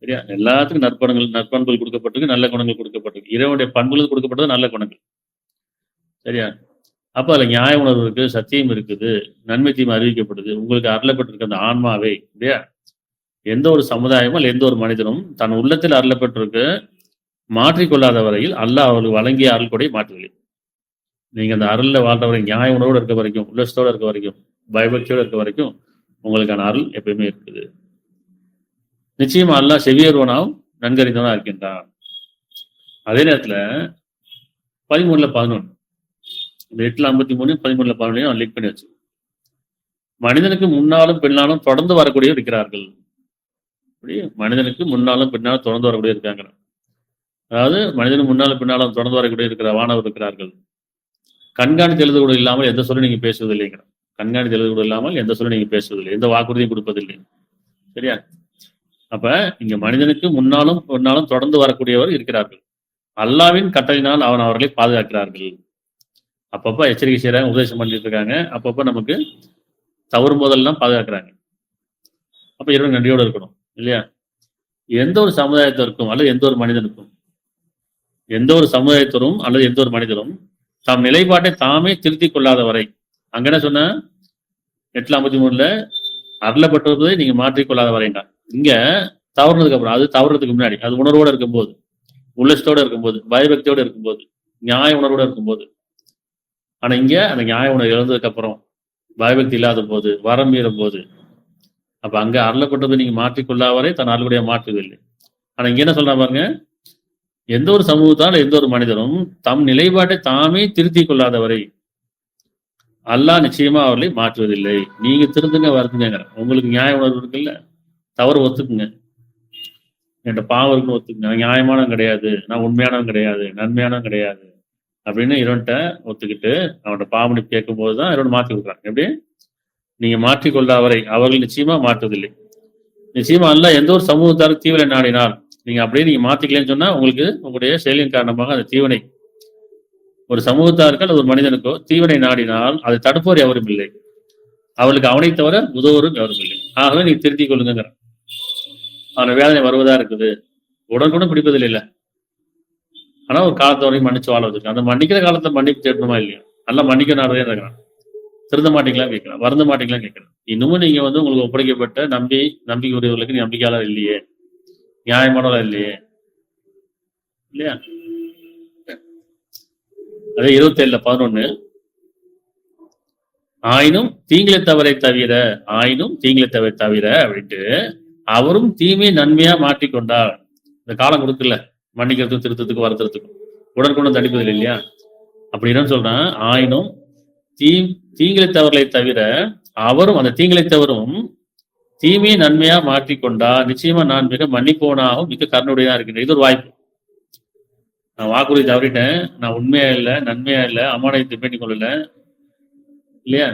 சரியா? எல்லாத்துக்கும் நற்பண்புகள் கொடுக்கப்பட்டிருக்கு, நல்ல குணங்கள் கொடுக்கப்பட்டிருக்கு. இறைவனுடைய பண்புகள் கொடுக்கப்பட்டது நல்ல குணங்கள். சரியா? அப்ப அதுல நியாய உணர்வு இருக்கு, சத்தியம் இருக்குது, நன்மை தீமை அறிவிக்கப்படுது. உங்களுக்கு அருளப்பட்டிருக்க அந்த ஆன்மாவை, இல்லையா, எந்த ஒரு சமுதாயமும் அல்ல எந்த ஒரு மனிதனும் தன் உள்ளத்தில் அருளப்பட்டிருக்க மாற்றிக்கொள்ளாத வரையில் அல்லாஹ் அவர்களுக்கு வழங்கிய அருள் கொடை மாற்றவில்லை. நீங்க அந்த அருள்ல வாழ்ற வரை, நியாய உணர்வோடு இருக்க வரைக்கும், உள்ளத்தோட இருக்க வரைக்கும், பயபக்தியோடு இருக்க வரைக்கும் உங்களுக்கான அருள் எப்பயுமே இருக்குது. நிச்சயமா அல்லாஹ் செவியர்வனாவும் நன்கறிந்தவனா இருக்கின்றான். அதே நேரத்துல 13:11, இந்த 8:53 13:11 லிங்க் பண்ணி வச்சு, மனிதனுக்கு முன்னாலும் பின்னாலும் தொடர்ந்து வரக்கூடிய இருக்கிறார்கள். மனிதனுக்கு முன்னாலும் பின்னாலும் தொடர்ந்து வரக்கூடிய இருக்காங்க. அதாவது மனிதனுக்கு முன்னாலும் பின்னாலும் தொடர்ந்து வரக்கூடிய இருக்கிற வானவர் இருக்கிறார்கள். கண்காணித்து எழுது கூட இல்லாமல் எந்த சொல்லும் நீங்க பேசுவது இல்லைங்க. கண்காணித்து எழுது கூட இல்லாமல் எந்த சொல்லும் நீங்க பேசுவதில்லை, எந்த வாக்குறுதியும் கொடுப்பதில்லை. சரியா? அப்ப இங்க மனிதனுக்கு முன்னாலும் பின்னாலும் தொடர்ந்து வரக்கூடியவர் இருக்கிறார்கள். அல்லாவின் கட்டளையினால் அவன் அவர்களை பாதுகாக்கிறார்கள். அப்பப்ப எச்சரிக்கை செய்யறாங்க, உபதேசம் பண்ணிட்டு இருக்காங்க, அப்பப்ப நமக்கு தவறும் போதெல்லாம் பாதுகாக்கிறாங்க. அப்ப இறைவன் நன்றியோடு இருக்கணும், இல்லையா? எந்த ஒரு சமுதாயத்திற்கும் அல்லது எந்த ஒரு மனிதனுக்கும், எந்த ஒரு சமுதாயத்திலும் அல்லது எந்த ஒரு மனிதனும் தாம் நிலைப்பாட்டை தாமே திருத்திக் கொள்ளாத வரை, அங்க என்ன சொன்ன 8:53 அருளப்பட்டிருப்பதை நீங்க மாற்றிக்கொள்ளாத வரைண்டா. இங்க தவறுனதுக்கு அப்புறம், அது தவறுறதுக்கு முன்னாடி, அது உணர்வோட இருக்கும்போது, உள்ளத்தோட இருக்கும்போது, பயபக்தியோட இருக்கும்போது, நியாய உணர்வோட இருக்கும்போது. ஆனா இங்க அந்த நியாய உணர்வு இழந்ததுக்கு அப்புறம், பயபக்தி இல்லாத போது, வரம் மீறும் போது, அப்ப அங்க அருளப்பட்டதை நீங்க மாற்றிக்கொள்ளாத வரை தன் அருளுடைய மாற்றுவதில்லை. ஆனா இங்க என்ன சொல்றா பாருங்க, எந்த ஒரு சமூகத்தால் எந்த ஒரு மனிதனும் தம் நிலைப்பாட்டை தாமே திருத்திக் கொள்ளாதவரை அல்லாஹ் நிச்சயமா அவர்களை மாற்றுவதில்லை. நீங்க திருந்துங்க, வருதுங்க, உங்களுக்கு நியாய உணர்வு இருக்குல்ல, தவறு ஒத்துக்குங்க, என்கிட்ட பாவம் இருக்குன்னு ஒத்துக்குங்க, நான் நியாயமானவன் கிடையாது, நான் உண்மையானவன் கிடையாது, நன்மையானவன் கிடையாது அப்படின்னு இறைவன்கிட்ட ஒத்துக்கிட்டு அவனோட பாவனை கேட்கும் போதுதான் இறைவன் மாற்றி கொடுக்குறாங்க. எப்படி? நீங்க மாற்றிக்கொள்ளாதவரை அவர்கள் நிச்சயமா மாற்றுவதில்லை. நிச்சயமா அல்லாஹ் எந்த ஒரு சமூகத்தாரும் தீவிர நாடினால் நீங்க அப்படியே நீங்க மாத்திக்கலன்னு சொன்னா உங்களுக்கு உங்களுடைய செயலின் காரணமாக அந்த தீவனை, ஒரு சமூகத்தாருக்கு அல்லது ஒரு மனிதனுக்கோ தீவனை நாடினால் அதை தடுப்போர் எவரும் இல்லை, அவளுக்கு அவனை தவிர உதவரும் எவரும் இல்லை. ஆகவே நீங்க திருத்திக் கொள்ளுங்கிற அவன வேதனை வருவதா இருக்குது. உடனுக்குடன் பிடிப்பதில்லை இல்ல, ஆனா ஒரு காலத்தை வரையும் மன்னிச்சு வாழ வச்சிருக்கான். அந்த மன்னிக்கிற காலத்துல மன்னிப்பு தேடணுமா இல்லையா? நல்லா மன்னிக்க நாடுதே இருக்கிறான். திருந்த மாட்டீங்களா கேட்கலாம், வருந்த மாட்டீங்களா கேட்கலாம். இன்னமும் நீங்க உங்களுக்கு ஒப்படைக்கப்பட்ட நம்பிக்கை உரியவர்களுக்கு நம்பிக்கையாளர் இல்லையே, நியாயமானவர்களா இல்லையே, இல்லையா? அதே 27:11 ஆயினும் தீங்கிலை தவறை தவிர அப்படின்ட்டு அவரும் தீமையை நன்மையா மாற்றிக்கொண்டார். இந்த காலம் கொடுக்கல மன்னிக்கிறதுக்கும் திருத்தத்துக்கும் வருத்தத்துக்கும், உடனுக்குடன் தண்டிப்பதில்லை இல்லையா? அப்படின்னு சொல்றான். ஆயினும் தீங்கிலை தவறுகளை தவிர அவரும், அந்த தீங்கிலை தவறும் தீமையை நன்மையா மாற்றிக்கொண்டா நிச்சயமா நான் மிக மன்னிப்போனாகவும் மிக கருணையுடையதா இருக்கின்றேன். இது ஒரு வாய்ப்பு. நான் வாக்குறுதி தவறிட்டேன், நான் உண்மையா இல்லை, நன்மையா இல்லை, அமானத்தை பண்ணி கொள்ளல இல்லையா,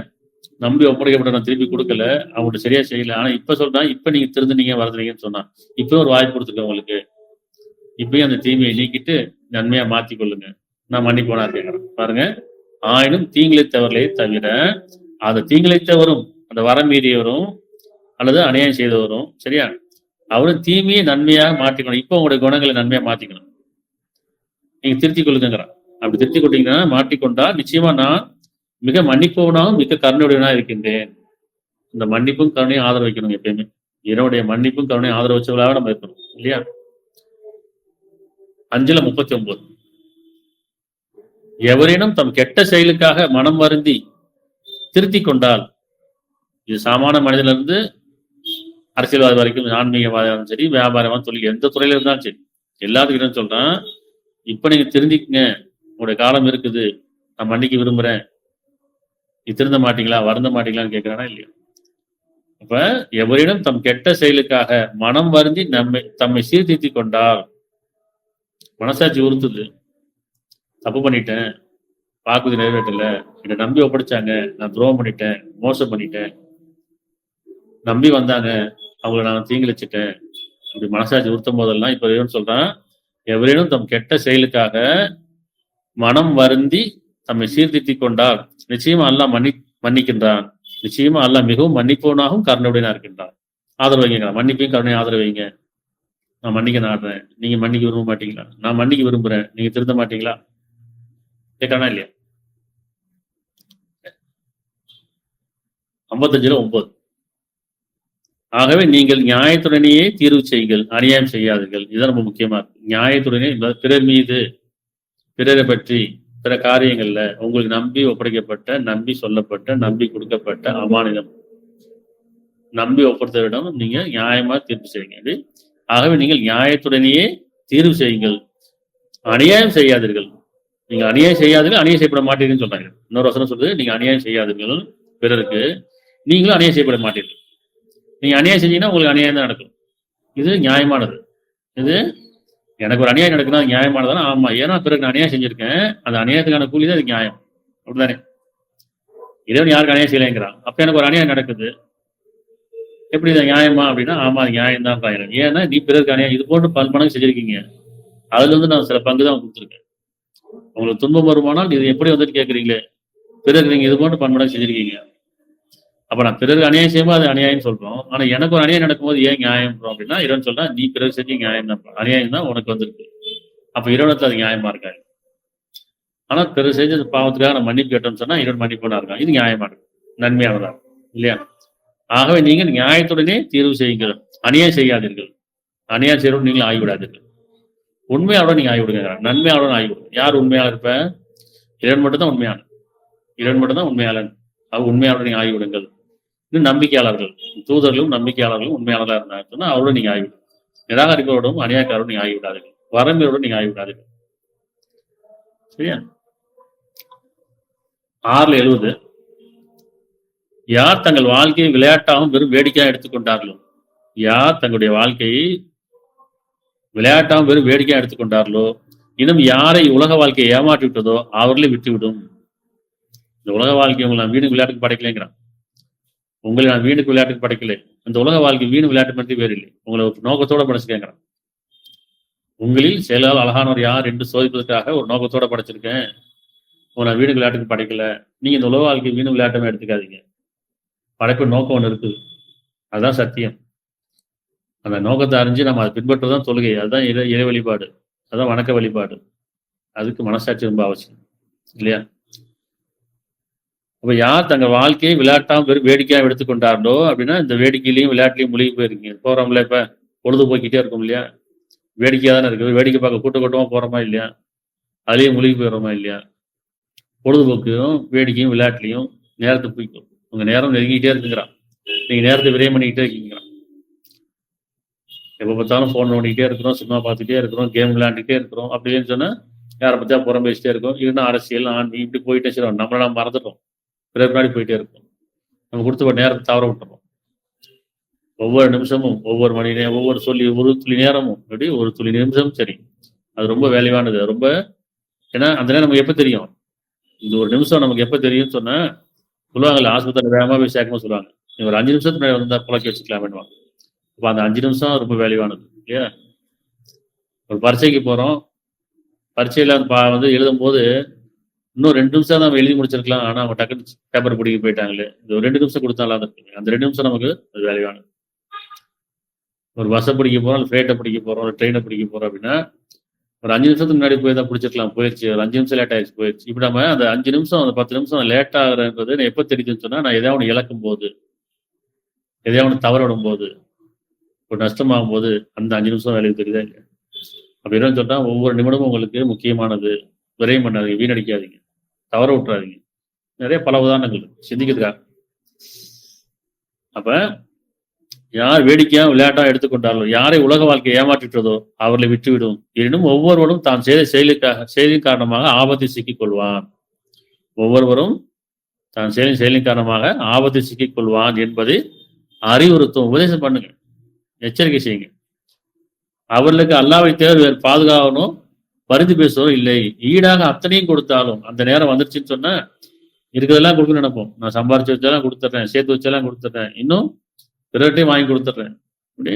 நம்பி ஒப்படைக்கப்பட்ட நான் திருப்பி கொடுக்கல, அவங்கள்ட்ட சரியா செய்யல. ஆனா இப்ப சொல்றான், இப்ப நீங்க திருந்துனீங்க வருதுனீங்கன்னு சொன்னான். இப்பயும் ஒரு வாய்ப்பு கொடுத்துருக்கேன் உங்களுக்கு, இப்பயும் அந்த தீமையை நீக்கிட்டு நன்மையா மாத்தி கொள்ளுங்க, நான் மன்னிப்போனா கேட்கிறேன். பாருங்க, ஆயினும் தீங்கிழைத்தவர்களை தவிர, அந்த தீங்கிழைத்தவரும் அந்த வரம் மீறியவரும் அல்லது அநியாயம் செய்தவரும், சரியா, அவரும் தீமையை நன்மையாக மாற்றிக்கணும். இப்போ உங்களுடைய குணங்களை நன்மையா மாத்திக்கணும், நீங்க திருத்திக் கொள்ளுங்கிறான். அப்படி திருத்திக் கொண்டீங்கன்னா, மாற்றிக்கொண்டா நிச்சயமா நான் மிக மன்னிப்பவனாகவும் மிக கருணையுடையவனா இருக்கின்றேன். இந்த மன்னிப்பும் கருணையும் ஆதரவு வைக்கணும். எப்பயுமே இறைவனுடைய மன்னிப்பும் கருணையும் ஆதரவு வச்சவர்களாக நம்ம இருக்கணும் இல்லையா? 5:39 எவரேனும் தம் கெட்ட செயலுக்காக மனம் வருந்தி திருத்தி கொண்டால், இது சாமானிய மனிதன்ல இருந்து அரசியல்வாதி வரைக்கும், ஆன்மீகவாதம் சரி, வியாபாரம் தொழில், எந்த துறையில இருந்தாலும் சரி, எல்லாத்துக்கிட்டும் சொல்றான், இப்ப நீங்க திருந்திக்கங்க, உங்களுடைய காலம் இருக்குது, நான் மன்னிக்க விரும்புறேன், நீ திருந்த மாட்டீங்களா, வருந்த மாட்டீங்களான்னு கேட்கிறானா இல்லையா? அப்ப எவரிடம் தம் கெட்ட செயலுக்காக மனம் வருந்தி தம்மை சீர்திருத்தி கொண்டால், மனசாட்சி உறுத்துது, தப்பு பண்ணிட்டேன், வாக்குறுதி நிறைவேற்றல, என்னை நம்பி ஒப்படைச்சாங்க, நான் துரோகம் பண்ணிட்டேன், மோசம் பண்ணிட்டேன், நம்பி வந்தாங்க, அவங்கள நான் தீங்கிழிச்சிட்டேன், இப்படி மனசாட்சி உறுத்தும் போதெல்லாம் இப்ப இறைவன் சொல்றான், எவரேனும் தம் கெட்ட செயலுக்காக மனம் வருந்தி தம்மை சீர்திருத்தி கொண்டால் நிச்சயமா அல்லாஹ் மன்னிக்கின்றான், நிச்சயமா அல்லாஹ் மிகவும் மன்னிப்பவனாகவும் கருணையுடையனா இருக்கின்றான். ஆதரவு வைங்க, மன்னிப்பையும் கருணையும் ஆதரவு வைங்க. நான் மன்னிக்க நாடுறேன், நீங்க மன்னிக்க விரும்ப மாட்டீங்களா, நான் மன்னிக்க விரும்புறேன், நீங்க திருந்த மாட்டீங்களா கேட்கறானா இல்லையா? 55:9 ஆகவே நீங்கள் நியாயத்துடனேயே தீர்வு செய்யுங்கள், அநியாயம் செய்யாதீர்கள். இதுதான் ரொம்ப முக்கியமா இருக்கு. நியாயத்துடனே பிறர் மீது, பிறரை பற்றி, பிற காரியங்கள்ல உங்களுக்கு நம்பி ஒப்படைக்கப்பட்ட, நம்பி சொல்லப்பட்ட, நம்பி கொடுக்கப்பட்ட அமானிதம், நம்பி ஒப்படைத்தவரிடம் நீங்க நியாயமா தீர்ப்பு செய்யுங்க. ஆகவே நீங்கள் நியாயத்துடனேயே தீர்வு செய்யுங்கள், அநியாயம் செய்யாதீர்கள். நீங்க அநியாயம் செய்யாதீர்கள், அநியாயம் செய்யப்பட மாட்டீங்கன்னு சொல்றாங்க. இன்னொரு வசனம் சொல்றது, நீங்க அநியாயம் செய்யாதீர்கள் பிறருக்கு, நீங்களும் அநியாயம் செய்யப்பட மாட்டீர்கள். நீங்க அநியாயம் செஞ்சீங்கன்னா உங்களுக்கு அநியாயம் தான் நடக்கும். இது நியாயமானது. இது எனக்கு ஒரு அநியாயம் நடக்குன்னா அது நியாயமானதானா? ஆமா, ஏன்னா பிறகு நான் அநியாயம் செஞ்சிருக்கேன், அந்த அநியாயத்துக்கான கூலி தான் அது நியாயம், அப்படிதானே? இறைவன் யாருக்கு அநியாயம் செய்யலைங்கிறான், அப்ப எனக்கு ஒரு அநியாயம் நடக்குது, எப்படி இது நியாயமா அப்படின்னா, ஆமா அது நியாயம் தான். ஏன்னா நீ பிறருக்கு அநியாயம் இது போன்று பல மடங்கு செஞ்சிருக்கீங்க, அதுல இருந்து நான் சில பங்கு தான் கொடுத்துருக்கேன். உங்களுக்கு துன்பம் வருமானால் இது எப்படி வந்துட்டு கேட்குறீங்களே, பிறகு நீங்க இது போன்று பன்மடங்கு செஞ்சிருக்கீங்க, அப்ப நான் பிறகு அநியாயம் செய்யும்போது அது அநியாயம் சொல்றோம், ஆனா எனக்கு ஒரு அநியாயம் நடக்கும்போது ஏன் நியாயம் அப்படின்னா, இறைவன் சொல்றா நீ பிறகு செஞ்சு நியாயம் தான், அநியாயம் தான் உனக்கு வந்திருக்கு, அப்ப இறைவனத்துல அது நியாயமா இருக்காது. ஆனா பிறகு செஞ்ச பாவத்துக்காக நான் மன்னிப்பு கேட்டோம்னு சொன்னா இறைவன் மன்னிப்புனா இருக்கான், இது நியாயமா இருக்கு, நன்மையானதா இல்லையா? ஆகவே நீங்கள் நியாயத்துடனே தீர்வு செய்யுங்கள், அநியாயம் செய்யாதீர்கள், அநியாயம் செய்யறோம் நீங்களும் ஆகிவிடாதீர்கள், உண்மையாளோட நீங்க ஆகிவிடுங்க, நன்மையாளோட ஆகிவிடுங்க. யார் உண்மையாளர்? இருப்ப இறைவன் மட்டும்தான் உண்மையான, இறைவன் மட்டும்தான் உண்மையாளன், அவர் உண்மையாளோட நீங்க ஆகிவிடுங்கள். இன்னும் நம்பிக்கையாளர்கள், தூதர்களும் நம்பிக்கையாளர்களும் உண்மையாளராக இருந்தாங்க சொன்னா அவரோட நீங்க ஆகிவிடும். நிராகரிப்போடும் அநியாயக்காரோடும் நீங்க ஆகிவிடாதீர்கள், வரம்பரோடும் நீங்க ஆகிவிடாதீர்கள். சரியா? 6:70 யார் தங்கள் வாழ்க்கையை விளையாட்டாகவும் வெறும் வேடிக்கையாக எடுத்துக்கொண்டார்களோ, யார் தங்களுடைய வாழ்க்கையை விளையாட்டாகவும் வெறும் வேடிக்கையாக எடுத்துக்கொண்டார்களோ, இன்னும் யாரை உலக வாழ்க்கையை ஏமாற்றி விட்டதோ அவர்களே விட்டுவிடும். இந்த உலக வாழ்க்கை உங்களை நான் வீணுக்கு விளையாட்டுக்கு படைக்கலைங்கிறான், உங்களை நான் வீணுக்கு விளையாட்டுக்கு படைக்கலை, இந்த உலக வாழ்க்கை வீணு விளையாட்டு பற்றி வேறு இல்லை, உங்களை ஒரு நோக்கத்தோட படைச்சிருக்கேங்கிறான். உங்களில் செயலால் அழகானவர் யார் என்று சோதிப்பதற்காக ஒரு நோக்கத்தோட படைச்சிருக்கேன், உங்களை வீணு விளையாட்டுக்கு படைக்கல. நீங்க இந்த உலக வாழ்க்கை வீணு விளையாட்டமே எடுத்துக்காதீங்க, படைப்பு நோக்கம் ஒன்று இருக்குது, அதுதான் சத்தியம். அந்த நோக்கத்தை அறிஞ்சு நம்ம அதை பின்பற்றுதான் தொழுகை, அதுதான் இறை வழிபாடு, அதுதான் வணக்க வழிபாடு. அதுக்கு மனசாட்சி ரொம்ப அவசியம் இல்லையா? அப்ப யார் தங்க வாழ்க்கையை விளையாட்டாம வெறும் வேடிக்கையா எடுத்துக்கொண்டார்களோ அப்படின்னா, இந்த வேடிக்கையிலையும் விளையாட்டுலையும் மூழ்கி போயிருக்கீங்க. போறோம்ல, இப்ப பொழுதுபோக்கிட்டே இருக்கும் இல்லையா, வேடிக்கையா தானே இருக்குது, வேடிக்கை பார்க்க கூட்டமா போறோமா இல்லையா, அதுலயும் மூழ்கி போயிடுறோமா இல்லையா? பொழுதுபோக்கையும் வேடிக்கையும் விளையாட்டுலையும் நேரத்தை போய்க்கும், உங்க நேரம் நெருங்கிட்டே இருக்குங்கிறான், நீங்க நேரத்தை விரயம் பண்ணிக்கிட்டே இருக்கீங்கிறான். எப்ப பார்த்தாலும் போன் நோண்டிக்கிட்டே இருக்கிறோம், சினிமா பார்த்துட்டே இருக்கிறோம், கேம் விளையாண்டுட்டே இருக்கிறோம், அப்படின்னு சொன்னா யாரை பத்தியா புறம் பேசிட்டே இருக்கோம், இல்லைன்னா அரசியல் ஆண்டி இப்படி போயிட்டே செய்யறோம், நம்மள நம்ம மறந்துட்டோம், பிறகு முன்னாடி போயிட்டே இருக்கும், நம்ம கொடுத்த நேரத்தை தவற விட்டுறோம். ஒவ்வொரு நிமிஷமும், ஒவ்வொரு மணி நேரம், ஒவ்வொரு ஒரு துளி நேரமும், அப்படி ஒரு துளி நிமிஷம் சரி, அது ரொம்ப வேல்யூவானது. ரொம்ப, ஏன்னா அந்த நேரம் நமக்கு எப்ப தெரியும், இந்த ஒரு நிமிஷம் நமக்கு எப்ப தெரியும் சொன்னா சொல்லுவாங்கல்ல, ஆஸ்பத்திரி வேகமா போய் சேர்க்கமா சொல்லுவாங்க, ஒரு 5 நிமிஷத்துக்கு முன்னாடி வந்தா புழக்கி வச்சுக்கலாமேன்னு. அப்ப அந்த 5 நிமிஷம் ரொம்ப வேல்யூவானது இல்லையா? ஒரு பரீட்சைக்கு போறோம், பரீட்சையில வந்து எழுதும் போது இன்னும் 2 நிமிஷம் நம்ம எழுதி முடிச்சிருக்கலாம், ஆனா அவங்க டக்குனு பேப்பர் பிடிக்க போயிட்டாங்களே, இந்த ஒரு 2 நிமிஷம் கொடுத்தாலும் அந்த 2 நிமிஷம் நமக்கு அது வேல்யூவானது. ஒரு பஸ்ஸை பிடிக்க போறோம், ஃபிளைட்டை பிடிக்க போறோம், ஒரு ட்ரெயினை பிடிக்க போறோம் அப்படின்னா ஒரு 5 நிமிஷத்துக்கு முன்னாடி போய் தான் பிடிச்சிருக்கலாம், போயிடுச்சு, ஒரு 5 நிமிஷம் லேட் ஆயிடுச்சு, போயிடுச்சு. இப்படி நம்ம அந்த 5 நிமிஷம், அந்த 10 நிமிஷம் லேட் ஆகுறது எப்ப தெரியுதுன்னு சொன்னா, நான் எதாவது ஒன்று இழக்கும் போது, எதையா ஒன்று தவற விடும்போது, ஒரு நஷ்டமாகும் போது அந்த 5 நிமிஷம் வேலைக்கு தெரியுதா இல்லையா? அப்ப என்ன சொல்றா, ஒவ்வொரு நிமிடமும் உங்களுக்கு முக்கியமானது. விரயம் பண்ணாதீங்க, வீணடிக்காதீங்க, தவற விட்டுறாதீங்க. நிறைய பல உதாரணங்கள் சிந்திக்கிறதுக்காக. அப்ப யார் வேடிக்கையா விளையாட்டா எடுத்துக்கொண்டார்களோ, யாரை உலக வாழ்க்கை ஏமாற்றிட்டதோ அவர்களை விட்டுவிடும். எனினும் ஒவ்வொருவரும் தான் செய்த செயலின் காரணமாக ஆபத்தில் சிக்கிக் கொள்வான். ஒவ்வொருவரும் தான் செயலின் காரணமாக ஆபத்தில் சிக்கிக் கொள்வான் என்பதை அறிவுறுத்தும், உபதேசம் பண்ணுங்க, எச்சரிக்கை செய்யுங்க. அவர்களுக்கு அல்லாவை தேவை வேறு பாதுகாவனும் பரிந்து பேசுவதும் இல்லை. ஈடாக அத்தனையும் கொடுத்தாலும் அந்த நேரம் வந்துருச்சுன்னு சொன்னா இருக்கிறதெல்லாம் கொடுக்க நினைப்போம். நான் சம்பாரிச்சு வச்செல்லாம் கொடுத்துட்றேன், சேர்த்து வச்செல்லாம் கொடுத்துட்றேன், இன்னும் பிறர்கிட்டையும் வாங்கி கொடுத்துட்றேன். அப்படி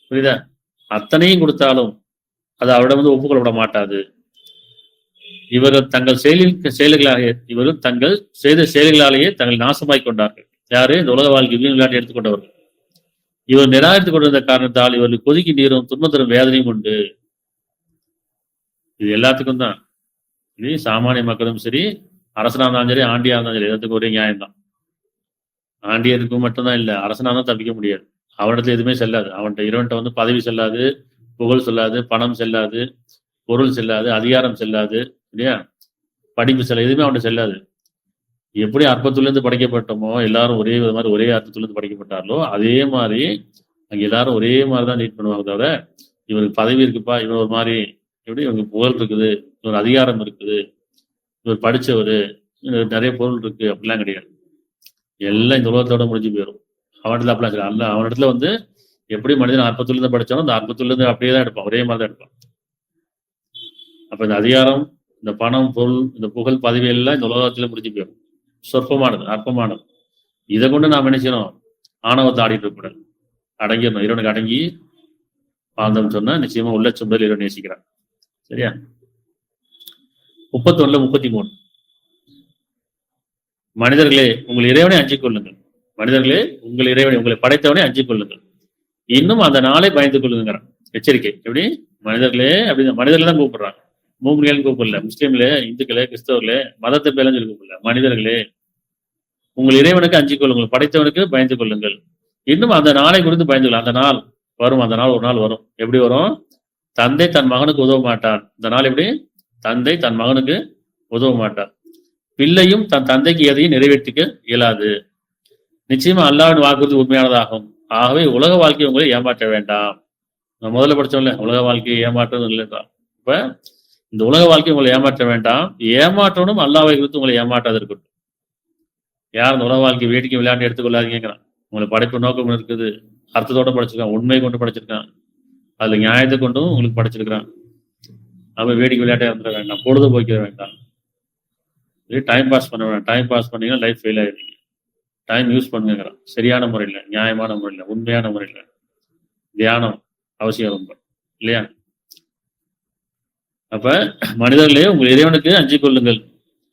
புரியுதா? அத்தனையும் கொடுத்தாலும் அது அவரிடம் வந்து ஒப்புக்கொள்ள மாட்டாது. இவர்கள் தங்கள் இவர்கள் தங்கள் செய்த செயல்களாலேயே தங்கள் நாசமாய் கொண்டார்கள். யாரு? இந்த உலக வாழ்க்கை விளையாட்டு எடுத்துக்கொண்டவர்கள். இவர் நிராகரித்துக் கொண்டிருந்த காரணத்தால் இவர்களுக்கு கொதிக்கு நீரும் துன்பம் தரும் வேதனையும் உண்டு. இது எல்லாத்துக்கும் தான். இது சாமானிய மக்களும் சரி, அரசனா இருந்தாலும் சரி, ஆண்டியா இருந்தாலும் சரி, எல்லாத்துக்கும் ஒரே நியாயம்தான். ஆண்டியருக்கு மட்டும்தான் இல்லை, அரசனா தான் தப்பிக்க முடியாது. அவனிடத்துல எதுவுமே செல்லாது. அவன்கிட்ட இறைவன்கிட்ட வந்து பதவி செல்லாது, புகழ் செல்லாது, பணம் செல்லாது, பொருள் செல்லாது, அதிகாரம் செல்லாது, இல்லையா? படிப்பு செல்ல எதுவுமே அவன்கிட்ட செல்லாது. எப்படி அற்பத்திலிருந்து படைக்கப்பட்டோமோ, எல்லாரும் ஒரே மாதிரி ஒரே அர்த்தத்திலிருந்து படைக்கப்பட்டார்களோ அதே மாதிரி அங்க எல்லாரும் ஒரே மாதிரிதான் ட்ரீட் பண்ணுவாங்க. தவிர இவருக்கு பதவி இருக்குப்பா, இவர் ஒரு மாதிரி, எப்படி இவருக்கு புகழ் இருக்குது, இவர் அதிகாரம் இருக்குது, இவர் படிச்சவர், நிறைய பொருள் இருக்கு, அப்படிலாம் கிடையாது. எல்லாம் இந்த உலகத்தோட முடிஞ்சு போயிடும். அவனிடத்துல அப்படிலாம் அல்ல. அவனிடத்துல வந்து எப்படி மனிதன் அற்பத்திலிருந்து படிச்சாலும் அந்த அற்பத்திலிருந்து அப்படியே தான் எடுப்பான், ஒரே மாதிரி தான் எடுப்பான். அப்ப இந்த அதிகாரம், இந்த பணம், பொருள், இந்த புகழ், பதவி எல்லாம் இந்த உலகத்துல முடிஞ்சு போயிடும். சொற்பமானது, அற்பமானது. இதை கொண்டு நாம் என்ன செய்யணும்? ஆணவத்தை ஆடிட்டு இருக்கூடாது, அடங்கிடணும். இறைவனுக்கு அடங்கி வாழ்ந்தோம்னு சொன்னா நிச்சயமா உள்ளட்சம் முதல் இறைவன் நேசிக்கிறான். சரியா? 31 33 மனிதர்களே உங்கள் இறைவனை அஞ்சிக் கொள்ளுங்கள். மனிதர்களே உங்கள் இறைவனை, உங்களை படைத்தவனை அஞ்சிக் கொள்ளுங்கள், இன்னும் அந்த நாளை பயந்து கொள்ளுங்கிறான். எச்சரிக்கை. எப்படி? மனிதர்களே அப்படின்னு மனிதர்கள் தான் கூப்பிடுறாங்க, மூமின்கள் கூப்பிடல. முஸ்லீம்களே, இந்துக்களே, கிறிஸ்தவர்களே, மதத்தை பேரும் சொல்லி கூப்பிடல. மனிதர்களே உங்கள் இறைவனுக்கு அஞ்சிக் கொள்ளுங்கள், படைத்தவனுக்கு பயந்து கொள்ளுங்கள், இன்னும் அந்த நாளை குறித்து பயந்து கொள்ளுங்கள். அந்த நாள் வரும், அந்த நாள் ஒரு நாள் வரும். எப்படி வரும்? தந்தை தன் மகனுக்கு உதவ மாட்டான். இந்த நாள் எப்படி? தந்தை தன் மகனுக்கு உதவ மாட்டார், பிள்ளையும் தன் தந்தைக்கு எதையும் நிறைவேற்றிக்க இயலாது. நிச்சயமா அல்லாஹ்வின் வாக்குறுதி உண்மையானதாகும். ஆகவே உலக வாழ்க்கையை உங்களை ஏமாற்ற வேண்டாம். நான் முதல்ல படிச்சோம்ல, உலக வாழ்க்கையை ஏமாற்றது இல்லைன்றா. இப்ப இந்த உலக வாழ்க்கையை உங்களை ஏமாற்ற வேண்டாம், ஏமாற்றணும் அல்லாஹ்வை குறித்து உங்களை ஏமாற்றாது இருக்கட்டும். யார் இந்த உலக வாழ்க்கை வேடிக்கை விளையாண்டு எடுத்துக்கொள்ளாதீங்கிறான். உங்களை படைப்பு நோக்கம் இருக்குது, அர்த்தத்தோட படைச்சிருக்கான், உண்மையை கொண்டு படைச்சிருக்கான், அதுல நியாயத்தை கொண்டும் உங்களுக்கு படைச்சிருக்கிறான். அவன் வேடிக்கை விளையாட்டை இருந்துட வேண்டாம், பொழுதுபோக்கிட வேண்டாம், டைம் பாஸ் பண்ண வேண்டாம். டைம் பாஸ் பண்ணீங்கன்னா லைஃப் ஃபெயில் ஆகிடுவீங்க. டைம் யூஸ் பண்ணுங்கிறான், சரியான முறையில், நியாயமான முறையில், உண்மையான முறையில். தியானம் அவசியம் ரொம்ப, இல்லையா? அப்ப மனிதர்களே உங்கள் இறைவனுக்கு அஞ்சிக் கொள்ளுங்கள்,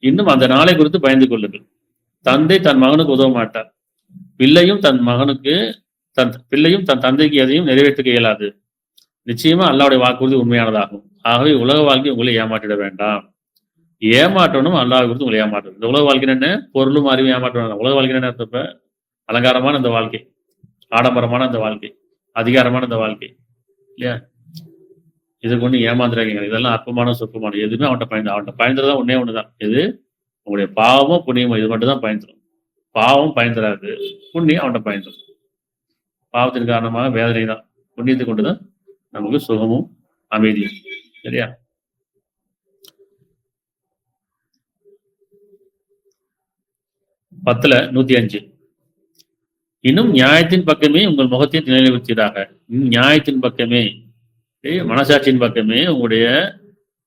இன்னும் அந்த நாளை குறித்து பயந்து கொள்ளுங்கள். தந்தை தன் மகனுக்கு உதவ மாட்டார், பிள்ளையும் தன் தந்தைக்கு எதையும் நிறைவேற்ற இயலாது. நிச்சயமா அல்லாஹ்வுடைய வாக்குறுதி உண்மையானதாகும். ஆகவே உலக வாழ்க்கை உங்களை ஏமாற்றிட வேண்டாம். ஏமாற்றணும் அல்லாஹ்வை குறித்து உங்களை ஏமாற்றணும். இந்த உலக வாழ்க்கை என்ன? பொருளும் அறிவும் ஏமாற்ற வேண்டாம். உலக வாழ்க்கை என்ன இருப்ப? அலங்காரமான இந்த வாழ்க்கை, ஆடம்பரமான இந்த வாழ்க்கை, அதிகாரமான இந்த வாழ்க்கை, இல்லையா? இதை கொண்டு ஏமாந்துறாங்க. இதெல்லாம் அற்பமான சொற்பமான எதுவுமே அவன்கிட்ட பயந்துறதா ஒன்னே ஒண்ணுதான். எது? உங்களுடைய பாவமோ புண்ணியமோ, இது மட்டும் தான் பயந்துடும். பாவம் பயந்துறாது, புண்ணியம் அவன்கிட்ட பயந்துடும். பாவத்தின் காரணமாக வேதனை தான், புண்ணியத்தை கொண்டுதான் நமக்கு சுகமும் அமைதியும். சரியா? பத்துல 105 இன்னும் நியாயத்தின் பக்கமே உங்கள் முகத்தை நிலைநிறுத்தீராக. நியாயத்தின் பக்கமே, மனசாட்சியின் பக்கமே உங்களுடைய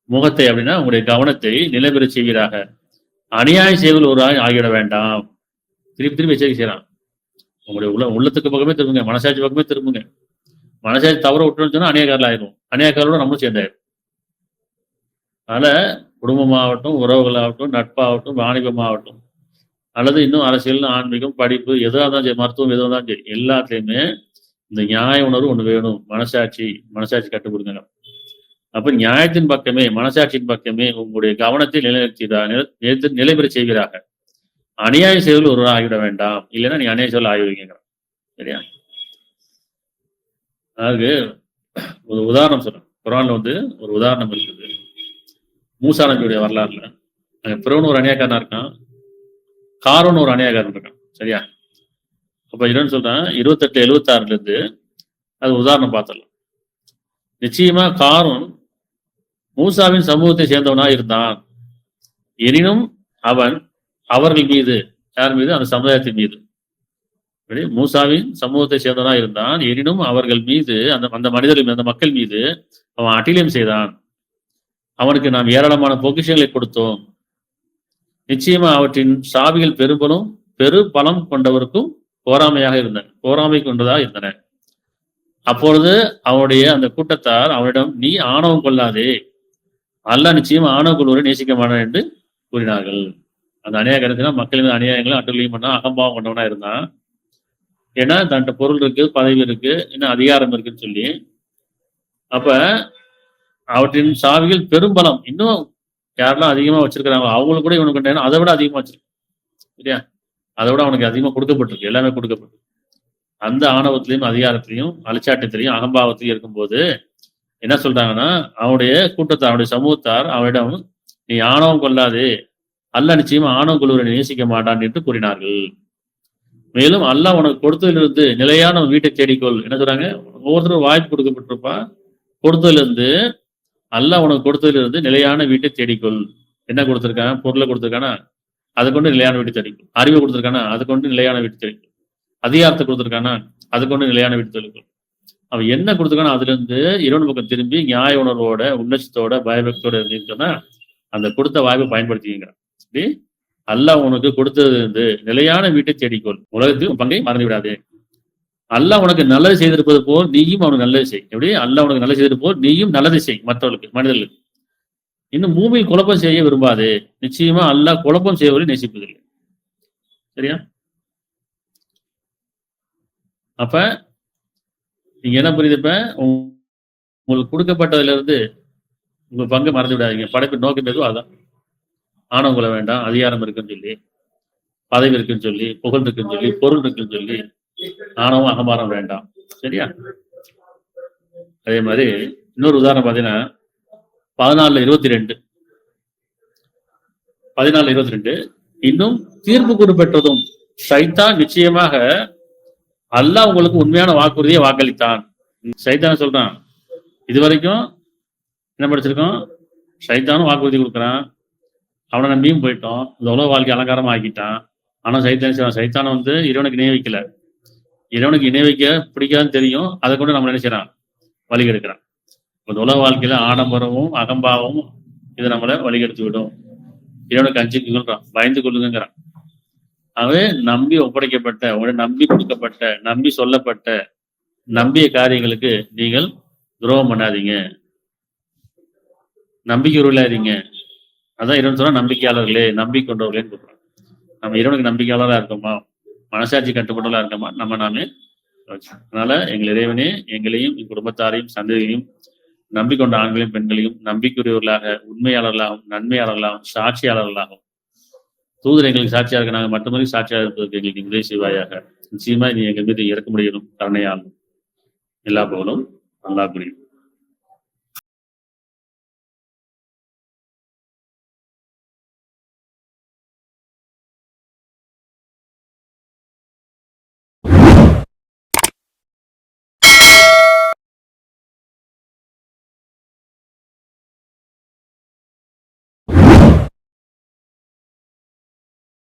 முகத்தை, அப்படின்னா உங்களுடைய கவனத்தை நிலைபெற செய்வீராக. அநியாயம் செய்வது ஒரு ஆகிவிட வேண்டாம். திருப்பி எச்சரிக்கை செய்யறான். உங்களுடைய உள்ளத்துக்கு பக்கமே திரும்புங்க, மனசாட்சி பக்கமே திரும்புங்க. மனசாட்சி தவற விட்டுன்னு சொன்னா அநியாயக்காரில் ஆயிரும், அநியாயக்காரோட நம்மளும் சேர்ந்தாயிரும். அதனால குடும்பமாகட்டும், உறவுகளாகட்டும், நட்பாகட்டும், வாணிபமாகட்டும், அல்லது இன்னும் அரசியல், ஆன்மீகம், படிப்பு, எதுவாக தான் சரி, மருத்துவம் எதுவாக தான் சரி, எல்லாத்துலேயுமே இந்த நியாய உணர்வு ஒன்று வேணும். மனசாட்சி கட்டுக் கொடுங்க. அப்ப நியாயத்தின் பக்கமே, மனசாட்சியின் பக்கமே உங்களுடைய கவனத்தை நிலைபெற செய்வீராக. அநியாயம் செய்வதில் ஒரு ஆகிவிட வேண்டாம், இல்லைன்னா நீ அநியாய செயல் ஆகிவிடுங்க. சரியா? அதாவது ஒரு உதாரணம் சொல்றேன். குர்ஆன்ல ஒரு உதாரணம் இருக்குது. மூசா நபியுடைய வரலாறுல அங்க பிறவுன்னு ஒரு அநியாயக்காரனா இருக்கான், காரூன் ஒரு அநியாயக்காரன் இருக்கான். சரியா? அப்ப என்னன்னு சொல்றேன், 28:76 இருந்து அது உதாரணம் பார்த்துடலாம். நிச்சயமா காரூன் மூசாவின் சமூகத்தை சேர்ந்தவனா இருந்தான். எனினும் அவன் அவர்கள் மீது, யார் மீது? அந்த சமுதாயத்தின் மீது. மூசாவின் சமூகத்தை சேர்ந்தவனா இருந்தான். எனினும் அவர்கள் மீது, அந்த மனிதர்கள், அந்த மக்கள் மீது அவன் அட்டிலியம் செய்தான். அவனுக்கு நாம் ஏராளமான பொக்கிஷங்களை கொடுத்தோம். நிச்சயமா அவற்றின் சாவிகள் பெரு பலம் கொண்டவருக்கும் போராமையாக இருந்தன, போராமை கொண்டதாக இருந்தன. அப்பொழுது அவனுடைய அந்த கூட்டத்தார் அவனிடம், நீ ஆணவம் கொள்ளாதே, அல்லாஹ் நிச்சயமா ஆணவம் கொள்வரை நேசிக்க மாட்டான் என்று கூறினார்கள். அந்த அநியாயக்காரத்தினா மக்கள் மீது அநியாயங்களும் அட்டுழியும் பண்ணா, அகம்பாவம் கொண்டவனா இருந்தான். ஏன்னா தன்ட்ட பொருள் இருக்கு, பதவி இருக்கு, இன்னும் அதிகாரம் இருக்குன்னு சொல்லி. அப்ப அவற்றின் சாவிகள் பெரும்பலம், இன்னும் யாரெல்லாம் அதிகமா வச்சிருக்கிறாங்க அவங்களுக்கு கூட இவனுக்கு அதை விட அதிகமா வச்சிருக்கு. சரியா? அதை விட அவனுக்கு அதிகமா கொடுக்கப்பட்டிருக்கு, எல்லாமே கொடுக்கப்பட்டிருக்கு. அந்த ஆணவத்திலையும் அதிகாரத்திலையும் அலட்சாட்டியத்திலையும் அகம்பாவத்திலையும் இருக்கும்போது என்ன சொல்றாங்கன்னா, அவனுடைய கூட்டத்தார், அவனுடைய சமூகத்தார் அவனிடம், நீ ஆணவம் கொள்ளாதே, அல்லாஹ் நிச்சயமா ஆணவம் கொள்வரை நேசிக்க மாட்டான் என்று கூறினார்கள். மேலும் அல்லாஹ் உனக்கு கொடுத்ததிலிருந்து நிலையான வீட்டை தேடிக்கொள். என்ன சொல்றாங்க? ஒவ்வொருத்தரும் வாய்ப்பு கொடுக்கப்பட்டிருப்பா. கொடுத்ததிலிருந்து, அல்லாஹ் உனக்கு கொடுத்ததிலிருந்து நிலையான வீட்டை தேடிக்கொள். என்ன கொடுத்திருக்காங்க? பொருளை கொடுத்திருக்கானா, அதை கொண்டு நிலையான வீட்டை தேடிக்கொள். அறிவை கொடுத்திருக்கானா, அதை கொண்டு நிலையான வீட்டை தேடிக்கொள். அதிகாரத்தை கொடுத்திருக்கானா, அதை கொண்டு நிலையான வீட்டை தேடிக்கொள். அவன் என்ன கொடுத்திருக்கானோ அதுல இருந்து இறைவன் பக்கம் திரும்பி நியாய உணர்வோட, உன்னச்சத்தோட, பயபக்தியோட இருந்துச்சுன்னா அந்த கொடுத்த வாய்ப்பை பயன்படுத்திங்க. சரி, அல்லாஹ் உனக்கு கொடுத்தது இருந்து நிலையான வீட்டை தேடிக்கொள். உலகத்தில் பங்கை மறந்து விடாதே. அல்லாஹ் உனக்கு நல்லது செய்திருப்பது போல் நீயும் அவனுக்கு நல்லது செய். எப்படி? அல்லாஹ் உனக்கு நல்லது செய்திருப்பது போல் நீயும் நல்லது செய் மற்றவர்களுக்கு, மனிதர்களுக்கு. இன்னும் பூமியில் குழப்பம் செய்ய விரும்பாதே. நிச்சயமா அல்லாஹ் குழப்பம் செய்வதை நேசிப்பதில்லை. சரியா? அப்ப நீங்க என்ன புரியுது? இப்ப உங்களுக்கு கொடுக்கப்பட்டதுல இருந்து உங்க பங்கு மறந்து விடாதீங்க. படைப்பு நோக்கம் எதுவும் அதான். ஆணவம் கொள்ள வேண்டாம், அதிகாரம் இருக்குன்னு சொல்லி, பதவி இருக்குன்னு சொல்லி, புகழ் இருக்குன்னு சொல்லி, பொருள் இருக்குன்னு சொல்லி ஆணவம் அகமாரம் வேண்டாம். சரியா? அதே மாதிரி இன்னொரு உதாரணம் பாத்தீங்கன்னா 14:22 இன்னும் தீர்ப்பு கூறு பெற்றதும் ஷைத்தான் நிச்சயமாக அல்லாஹ் உங்களுக்கு உண்மையான வாக்குறுதியை வாக்களித்தான். ஷைத்தான் சொல்றான், இதுவரைக்கும் என்ன படிச்சிருக்கோம்? ஷைத்தானும் வாக்குறுதி கொடுக்குறான், அவனை நம்பியும் போயிட்டோம், இந்த உலக வாழ்க்கை அலங்காரமா ஆக்கிட்டான். ஆனா சைத்தான இறைவனுக்கு இணை வைக்கல. இறைவனுக்கு இணை வைக்க பிடிக்காதுன்னு தெரியும், அதை கொண்டு நம்ம நினைச்சான் வழி கெடுக்கிறான். இந்த உலக வாழ்க்கையில ஆடம்பரமும் அகம்பாவமும் இது நம்மளை வழிகெடுத்து விடும். இறைவனுக்கு அஞ்சு கொள்றான், பயந்து கொள்ளுங்கிறான். அவே நம்பி ஒப்படைக்கப்பட்ட, நம்பி கொடுக்கப்பட்ட, நம்பி சொல்லப்பட்ட, நம்பிய காரியங்களுக்கு நீங்கள் துரோகம் பண்ணாதீங்க, நம்பிக்கை உருளாதீங்க. அதான் இறைவன் சொன்னா, நம்பிக்கையாளர்களே, நம்பிக்கொண்டவர்களேன்னு சொல்றான். நம்ம இறைவனுக்கு நம்பிக்கையாளராக இருக்கோமா, மனசாட்சி கட்டுப்பட்டவர்களா இருக்கோமா, நாமே. அதனால எங்கள் இறைவனே எங்களையும் என் குடும்பத்தாரையும் சந்ததியையும் நம்பிக்கொண்ட ஆண்களையும் பெண்களையும் நம்பிக்கையுரியவர்களாக, உண்மையாளர்களாகவும், நன்மையாளர்களாகவும், சாட்சியாளர்களாகவும், தூதர் எங்களுக்கு சாட்சியா இருக்க, நாங்கள் மட்டுமே சாட்சியாக இருப்பதற்கு எங்களுக்கு உதவி செய்வாயாக. நிச்சயமா நீ எங்கள் மீது இறக்க முடியணும், கருணையாலும். எல்லா புகழும் அல்லாஹ் புரியும்.